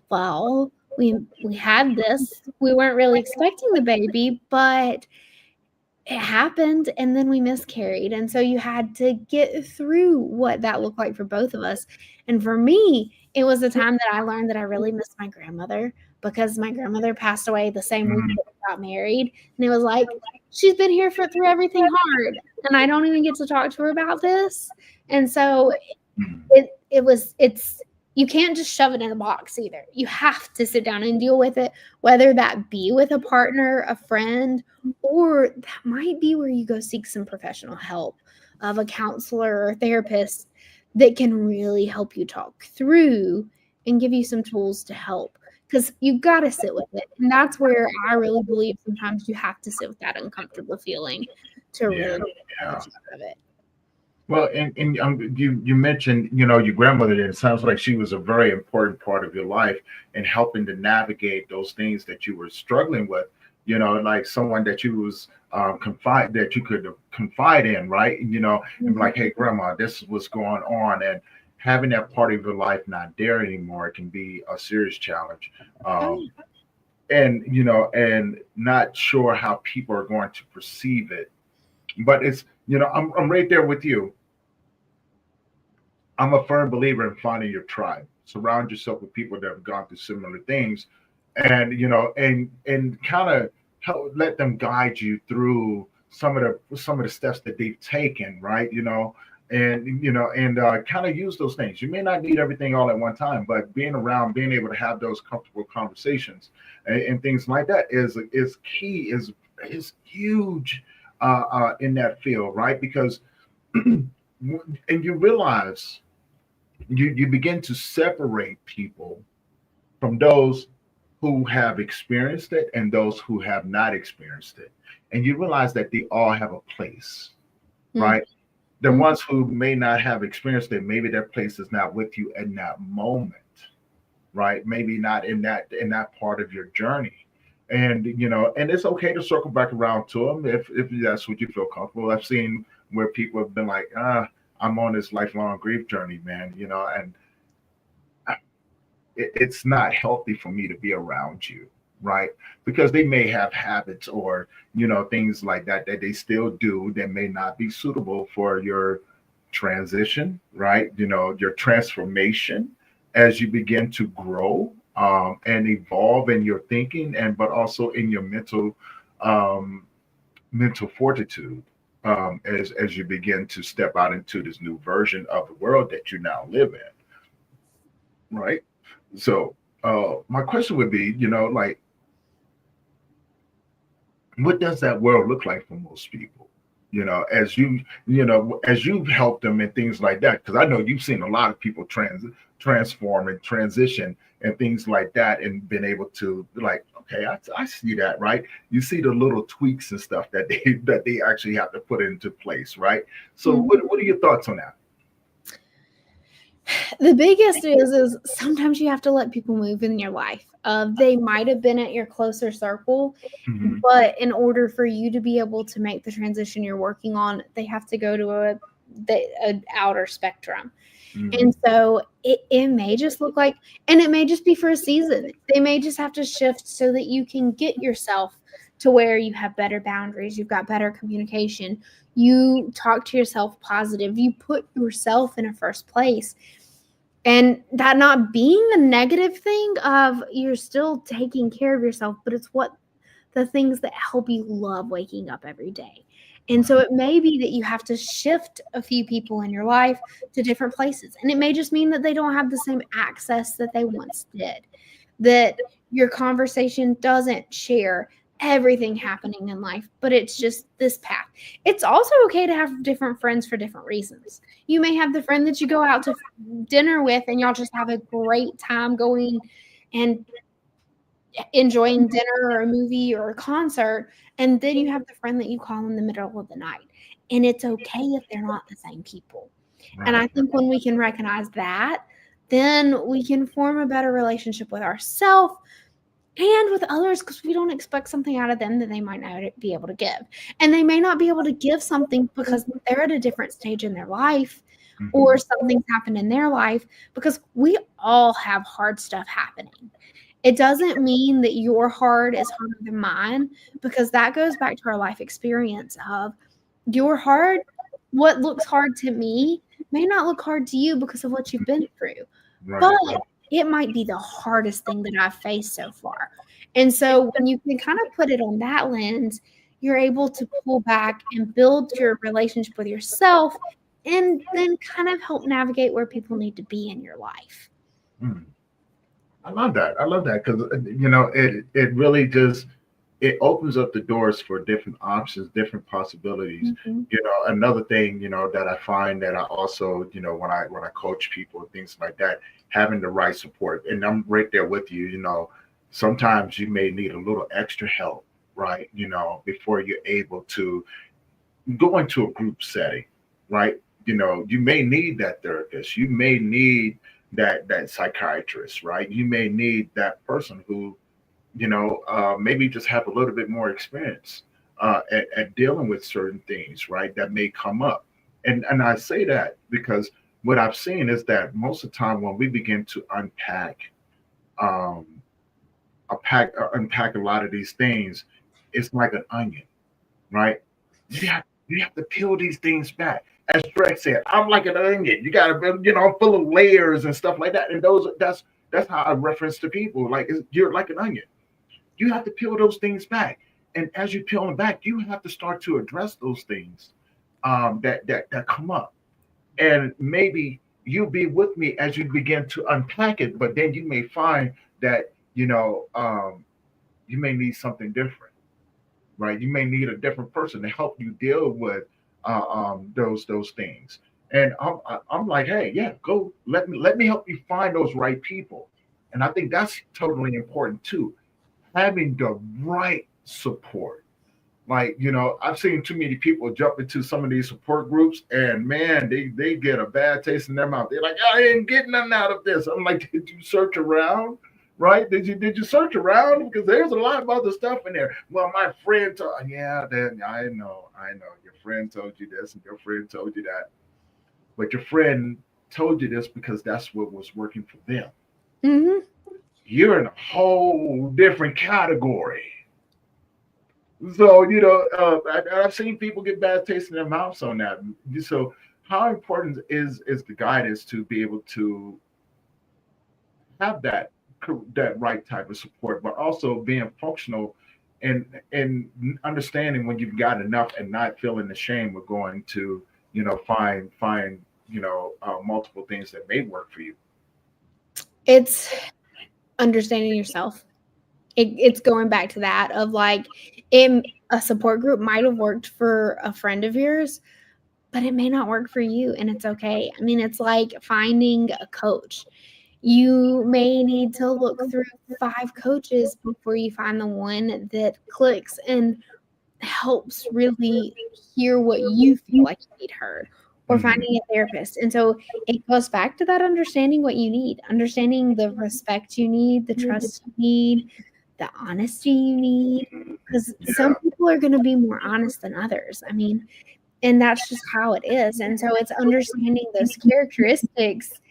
well, we had this. We weren't really expecting the baby, but it happened, and then we miscarried, and so you had to get through what that looked like for both of us. And for me, it was the time that I learned that I really missed my grandmother, because my grandmother passed away the same week Mhm. that we got married, and it was like, she's been here for through everything hard, and I don't even get to talk to her about this. And so Mhm. it's you can't just shove it in a box either. You have to sit down and deal with it, whether that be with a partner, a friend, or that might be where you go seek some professional help of a counselor or therapist that can really help you talk through and give you some tools to help, because you got to sit with it. And that's where I really believe sometimes you have to sit with that uncomfortable feeling to Yeah, really get the yeah. gist of it. Well, and you mentioned your grandmother. There, it sounds like she was a very important part of your life in helping to navigate those things that you were struggling with. Like someone that you was confide that you could confide in, right? And be Mhm. like, hey, grandma, this is what's going on, and having that part of your life not there anymore can be a serious challenge. Oh, Um, yeah. and not sure how people are going to perceive it. But it's I'm right there with you. I'm a firm believer in finding your tribe. Surround yourself with people that have gone through similar things, and and kind of help let them guide you through. some of the steps that they've taken, right? And kind of use those things. You may not need everything all at one time, but being around, being able to have those comfortable conversations and things like that is key, is huge in that field, right? Because and you realize you begin to separate people from those who have experienced it and those who have not experienced it. And you realize that they all have a place, right? The ones who may not have experienced it, maybe their place is not with you in that moment, right? Maybe not in that part of your journey. And it's okay to circle back around to them if that's what you feel comfortable. I've seen where people have been like, I'm on this lifelong grief journey, man, and it's not healthy for me to be around you, right? Because they may have habits or things like that they still do that may not be suitable for your transition, right? Your transformation as you begin to grow and evolve in your thinking, and but also in your um, mental fortitude, as you begin to step out into this new version of the world that you now live in, right? So, my question would be, like, what does that world look like for most people? As you've helped them and things like that, because I know you've seen a lot of people transform and transition and things like that, and been able to like, okay, I see that, right? You see the little tweaks and stuff that they actually have to put into place, right? So, what are your thoughts on that? The biggest is sometimes you have to let people move in your life. They might have been at your closer circle, Mhm. but in order for you to be able to make the transition you're working on, they have to go to an outer spectrum. And Mhm. so it may just look like, and it may just be for a season. They may just have to shift so that you can get yourself to where you have better boundaries, you've got better communication, you talk to yourself positive, you put yourself in a first place. And that not being the negative thing of you're still taking care of yourself, but it's what the things that help you love waking up every day. And so Right. it may be that you have to shift a few people in your life to different places. And it may just mean that they don't have the same access that they once did, that your conversation doesn't share everything happening in life, but it's just this path. It's also okay to have different friends for different reasons. You may have the friend that you go out to dinner with and y'all just have a great time going and enjoying dinner or a movie or a concert, and then you have the friend that you call in the middle of the night. And it's okay if they're not the same people. And I Right. think when we can recognize that, then we can form a better relationship with ourselves and with others because we don't expect something out of them that they might not be able to give. And they may not be able to give something because they're at a different stage in their life or Mhm. something's happened in their life because we all have hard stuff happening. It doesn't mean that your hard is harder than mine because that goes back to our life experience of your hard, what looks hard to me may not look hard to you because of what you've been through, but Right. it might be the hardest thing that I've faced so far. And so when you can kind of put it on that lens, you're able to pull back and build your relationship with yourself and then kind of help navigate where people need to be in your life. Mm. I love that. I love that because it really just it opens up the doors for different options, different possibilities. Mhm. Another thing that I find that I also when I coach people and things like that, having the right support, and I'm right there with you. Sometimes you may need a little extra help, right? Before you're able to go into a group setting, right? You may need that therapist. You may need that psychiatrist, right? You may need that person who maybe just have a little bit more experience at dealing with certain things, right? That may come up, and I say that because what I've seen is that most of the time when we begin to um, unpack a lot of these things, it's like an onion, right? You have to peel these things back. As Greg said, I'm like an onion. You gotta be, full of layers and stuff like that. And that's how I reference to people. Like you're like an onion. You have to peel those things back. And as you peel them back, you have to start to address those things that come up. And maybe you'll be with me as you begin to unpack it, but then you may find that, you may need something different, right? You may need a different person to help you deal with those things. And I'm like, hey, yeah, go let me help you find those right people. And I think that's totally important too. Having the right support. Like, I've seen too many people jump into some of these support groups, and man, they get a bad taste in their mouth. They're like, I didn't get nothing out of this. I'm like, did you search around? Right? Did you search around? Because there's a lot of other stuff in there. Well, my friend told, yeah, then I know. Your friend told you this and your friend told you that. But your friend told you this because that's what was working for them. Mm-hmm. You're in a whole different category. So, I've seen people get bad taste in their mouths on that. So, how important is the guidance to be able to have that right type of support, but also being functional and understanding when you've got enough and not feeling the shame of going to find multiple things that may work for you. It's understanding yourself. It's going back to that of like, a support group might have worked for a friend of yours, but it may not work for you, and it's okay. I mean, it's like finding a coach. You may need to look through 5 coaches before you find the one that clicks and helps really hear what you feel like you need heard, or Mhm. finding a therapist. And so it goes back to that understanding what you need, understanding the respect you need, the trust you need, the honesty you need, because some Yeah. people are going to be more honest than others. I mean, and that's just how it is. And so it's understanding those characteristics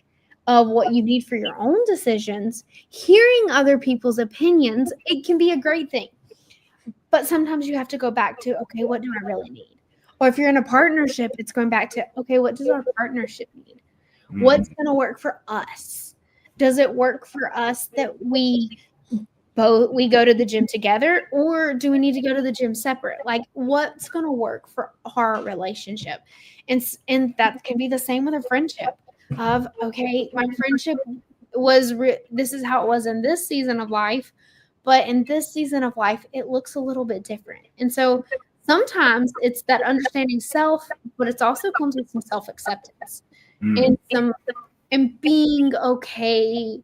of what you need for your own decisions. Hearing other people's opinions, it can be a great thing. But sometimes you have to go back to, okay, what do I really need? Or if you're in a partnership, it's going back to, okay, what does our partnership need? What's Mhm. going to work for us? Does it work for us that we go to the gym together, or do we need to go to the gym separate? Like, what's going to work for our relationship? And that can be the same with a friendship of, okay, my friendship this is how it was in this season of life, but in this season of life it looks a little bit different. And so sometimes it's that understanding self, but it also comes with some self-acceptance and Mhm. being okay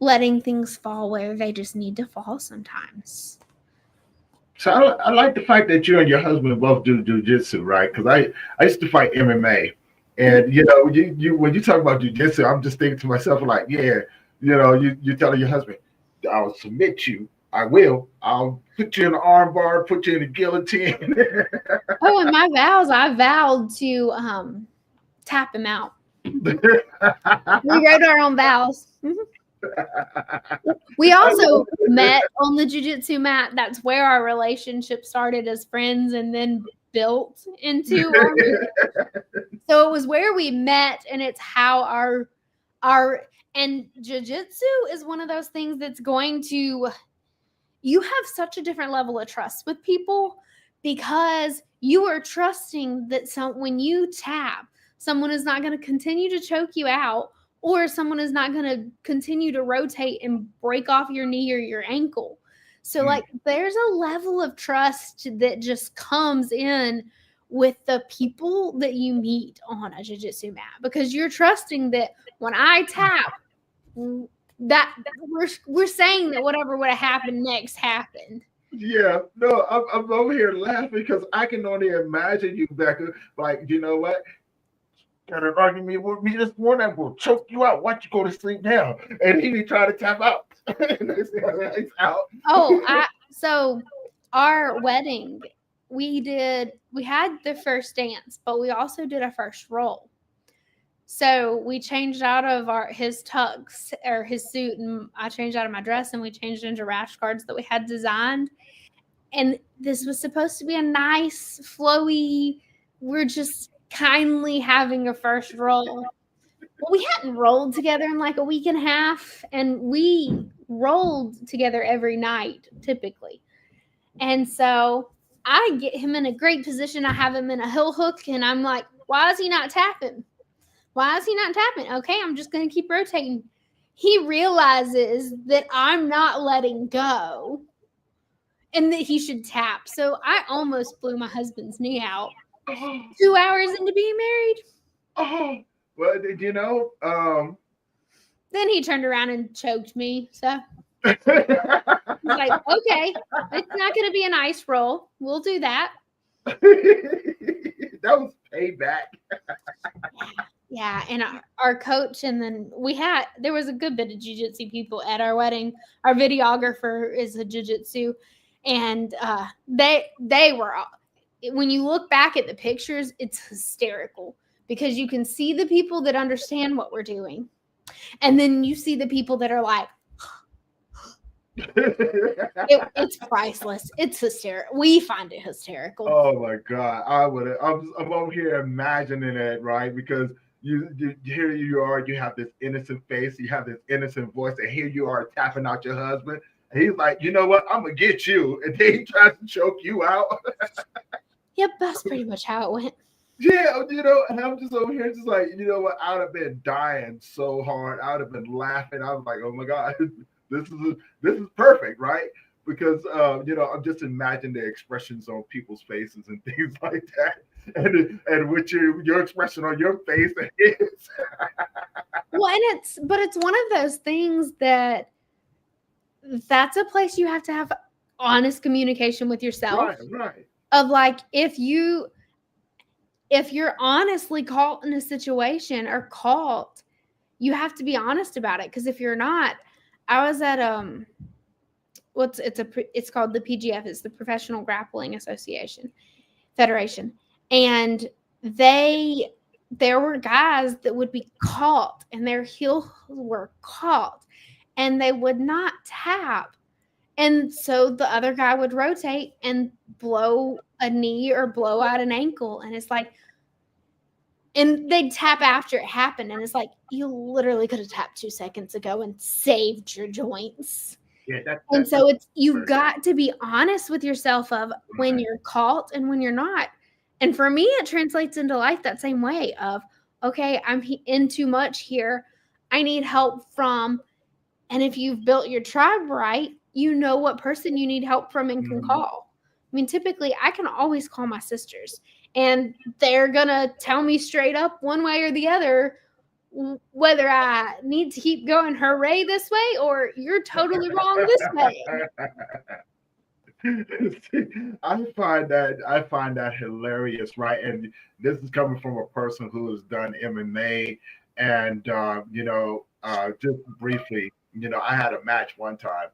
letting things fall where they just need to fall sometimes. So I like the fact that you and your husband both do jujitsu, right? Because I used to fight MMA, and you when you talk about jujitsu, I'm just thinking to myself like, yeah, you telling your husband, I'll submit you, I will, I'll put you in the arm bar, put you in the guillotine. Oh, and my vows, I vowed to tap him out. We wrote our own vows. Mhm. We I love also it. met on the jujitsu mat. That's where our relationship started as friends and then built into our marriage. So it was where we met, and it's how our and jujitsu is one of those things that's going to, you have such a different level of trust with people because you are trusting that when you tap, someone is not going to continue to choke you out, or someone is not going to continue to rotate and break off your knee or your ankle. So Mm, like there's a level of trust that just comes in with the people that you meet on a jiu-jitsu mat, because you're trusting that when I tap, that we're saying that whatever would have happened next happened. yeah, no, I'm over here laughing because I can only imagine you, Becca. Like, you know what? Got an argument with me this morning, I'm gonna choke you out. Why don't you go to sleep now? And he be trying to tap out. And he's out. Oh, so our wedding, we had the first dance, but we also did a first roll. So we changed out of his tux or his suit, and I changed out of my dress, and we changed into rash guards that we had designed. And this was supposed to be a nice, flowy, we're just kindly having a first roll. Well, we hadn't rolled together in like a week and a half, and we rolled together every night typically. And so I get him in a great position. I have him in a heel hook, and I'm like, why is he not tapping? Why is he not tapping? Okay, I'm just going to keep rotating. He realizes that I'm not letting go and that he should tap. So I almost blew my husband's knee out Oh, 2 hours into being married. oh. Well, Then he turned around and choked me. So that he's like, okay, it's not going to be an ice roll. We'll do that. was payback. Yeah, and our coach, and then there was a good bit of jiu-jitsu people at our wedding. Our videographer is a jiu-jitsu, and they were, when you look back at the pictures, it's hysterical because you can see the people that understand what we're doing, and then you see the people that are like, it's priceless. It's hysterical. We find it hysterical. Oh my God. I'm over here imagining it, right? Because here you are, you have this innocent face, you have this innocent voice, and here you are tapping out your husband. And he's like, you know what? I'm gonna get you. And then he tries to choke you out. Yep, that's pretty much how it went. Yeah, and I'm just over here, just like, you know what? I'd have been dying so hard. I'd have been laughing. I was like, oh my God, this is perfect, right? Because I'm just imagining the expressions on people's faces and things like that, and with your expression on your face and his. Well, and it's one of those things that's a place you have to have honest communication with yourself. Right. Of like, if you're honestly caught in a situation or caught, you have to be honest about it. Because if you're not, I was at it's called the PGF, it's the Professional Grappling Association Federation, and there were guys that would be caught and their heels were caught and they would not tap. And so the other guy would rotate and blow a knee or blow out an ankle. And it's like, and they'd tap after it happened. And it's like, you literally could have tapped 2 seconds ago and saved your joints. Yeah, and so you've got to be honest with yourself of when you're caught and when you're not. And for me, it translates into life that same way of, okay, I'm in too much here. I need help from, and if you've built your tribe right, you know what person you need help from and can call. I mean, typically I can always call my sisters and they're going to tell me straight up one way or the other whether I need to keep going hooray this way or you're totally wrong this way. I find that hilarious, right? And this is coming from a person who has done MMA, and just briefly, I had a match one time,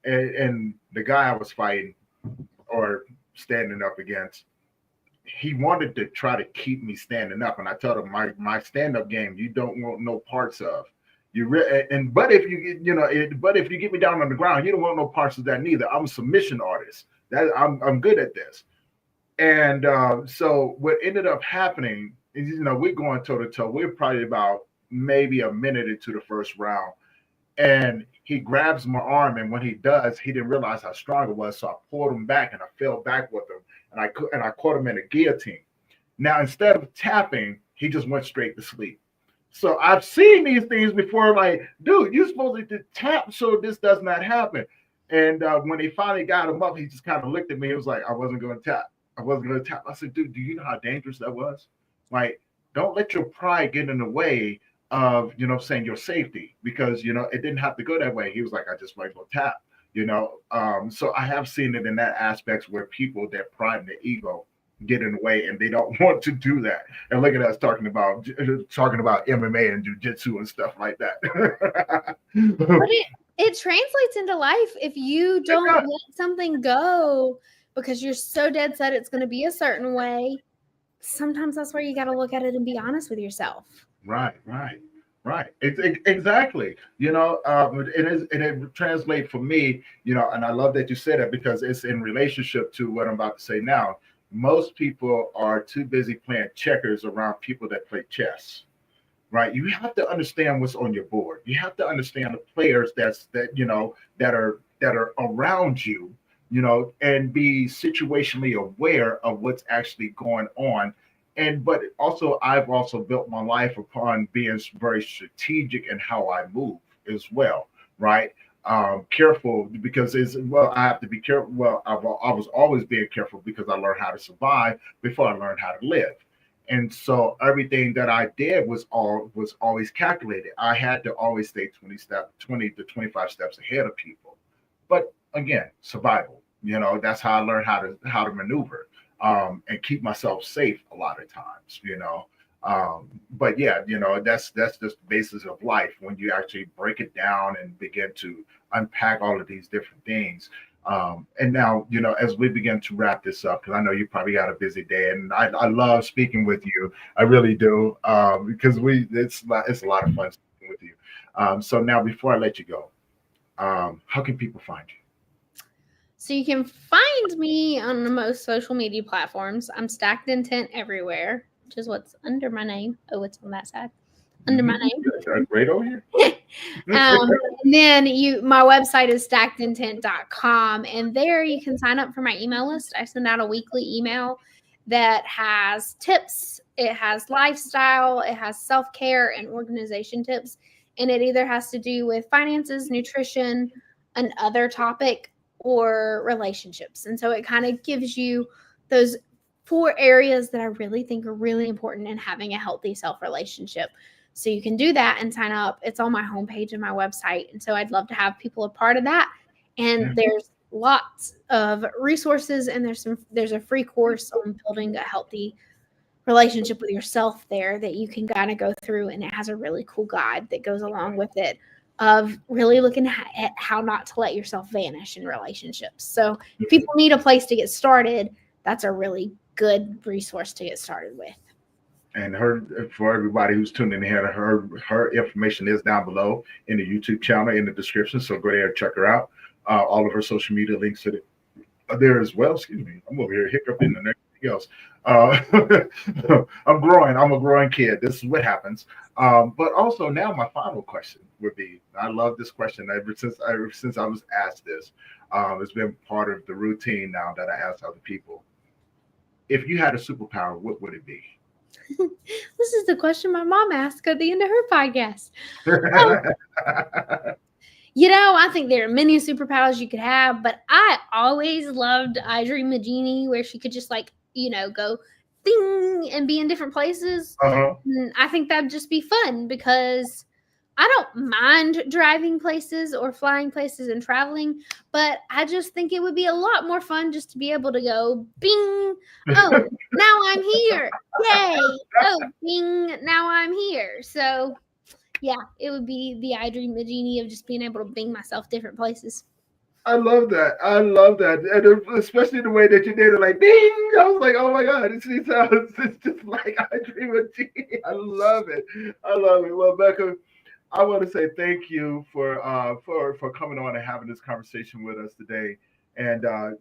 and the guy I was fighting or standing up against, he wanted to try to keep me standing up, and I told him my stand up game you don't want no parts of. But if you get me down on the ground, you don't want no parts of that neither. I'm a submission artist. That I'm good at this. And so what ended up happening is, we're going toe to toe. We're probably about maybe a minute into the first round, and he grabs my arm, and when he does, he didn't realize how strong it was, so I pulled him back, and I fell back with him, and I caught him in a guillotine. Now instead of tapping, he just went straight to sleep. So I've seen these things before, like, dude, you're supposed to tap so this does not happen. And when they finally got him up, he just kind of looked at me. It was like, I wasn't going to tap. I said, dude, do you know how dangerous that was? Like, don't let your pride get in the way of, your safety, because, it didn't have to go that way. He was like, I just might go tap, So I have seen it in that aspect where people, their pride and their ego get in the way and they don't want to do that. And look at us talking about MMA and jiu-jitsu and stuff like that. But it translates into life. If you don't let something go because you're so dead set it's going to be a certain way, sometimes that's where you got to look at it and be honest with yourself. Right. Exactly. It translates for me, and I love that you said that, because it's in relationship to what I'm about to say now. Most people are too busy playing checkers around people that play chess, right? You have to understand what's on your board. You have to understand the players that are around you, and be situationally aware of what's actually going on. But also, I've also built my life upon being very strategic in how I move as well, right? Careful because I have to be careful. Well, I was always being careful because I learned how to survive before I learned how to live. And so everything that I did was always calculated. I had to always stay 20 to 25 steps ahead of people. But again, survival. That's how I learned how to maneuver, and keep myself safe a lot of times. But yeah, that's just the basis of life when you actually break it down and begin to unpack all of these different things. And now, as we begin to wrap this up, because I know you probably got a busy day, and I love speaking with you. I really do, because it's a lot of fun speaking with you. So now, before I let you go, how can people find you? So you can find me on the most social media platforms. I'm Stacked Intent everywhere, which is what's under my name. Oh, it's on that side. Under my name. Right over here. And then my website is stackedintent.com, and there you can sign up for my email list. I send out a weekly email that has tips, it has lifestyle, it has self-care and organization tips, and it either has to do with finances, nutrition, another topic, or relationships. And so it kind of gives you those 4 areas that I really think are really important in having a healthy self relationship. So you can do that and sign up. It's on my homepage and my website. And so I'd love to have people a part of that. And there's lots of resources, and there's a free course on building a healthy relationship with yourself there that you can kind of go through, and it has a really cool guide that goes along with it of really looking at how not to let yourself vanish in relationships. So if people need a place to get started, that's a really good resource to get started with. And for everybody who's tuning in here, her information is down below in the YouTube channel in the description. So go there and check her out. All of her social media links are there as well. Excuse me, I'm over here hiccuping and everything else. I'm growing. I'm a growing kid. This is what happens. But also now, my final question would be: I love this question ever since I was asked this. It's been part of the routine now that I ask other people. If you had a superpower, what would it be? This is the question my mom asked at the end of her podcast. I think there are many superpowers you could have, but I always loved I Dream of Genie, where she could just go ding and be in different places. And I think that'd just be fun because I don't mind driving places or flying places and traveling, but I just think it would be a lot more fun just to be able to go bing. Oh, now I'm here. Yay. Oh, bing. Now I'm here. So yeah, it would be the I Dream of Genie of just being able to bing myself different places. I love that. And especially the way that you did it, like ding. I was like, oh my god, it's just like I Dream of Genie. I love it. I love it. Well, Becca, I want to say thank you for coming on and having this conversation with us today. And I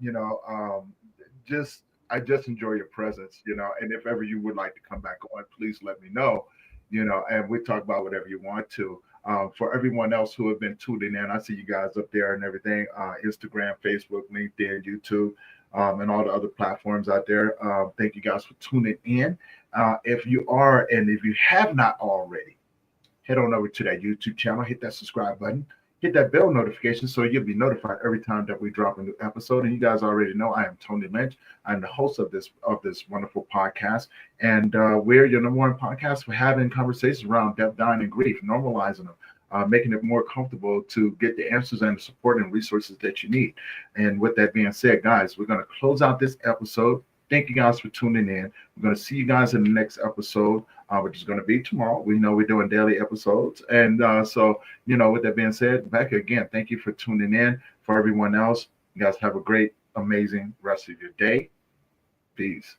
just enjoy your presence. And if ever you would like to come back on, please let me know. And we talk about whatever you want to. For everyone else who have been tuning in, I see you guys up there and everything. Instagram, Facebook, LinkedIn, YouTube, and all the other platforms out there. Thank you guys for tuning in. If you have not already, head on over to that YouTube channel, hit that subscribe button, hit that bell notification so you'll be notified every time that we drop a new episode. And you guys already know I am Tony Lynch. I'm the host of this wonderful podcast. And we're your number one podcast for having conversations around death, dying, and grief, normalizing them, making it more comfortable to get the answers and the support and resources that you need. And with that being said, guys, we're going to close out this episode. Thank you guys for tuning in. We're going to see you guys in the next episode, which is going to be tomorrow. We know we're doing daily episodes. And so, with that being said, Becca, again, thank you for tuning in. For everyone else, you guys have a great, amazing rest of your day. Peace.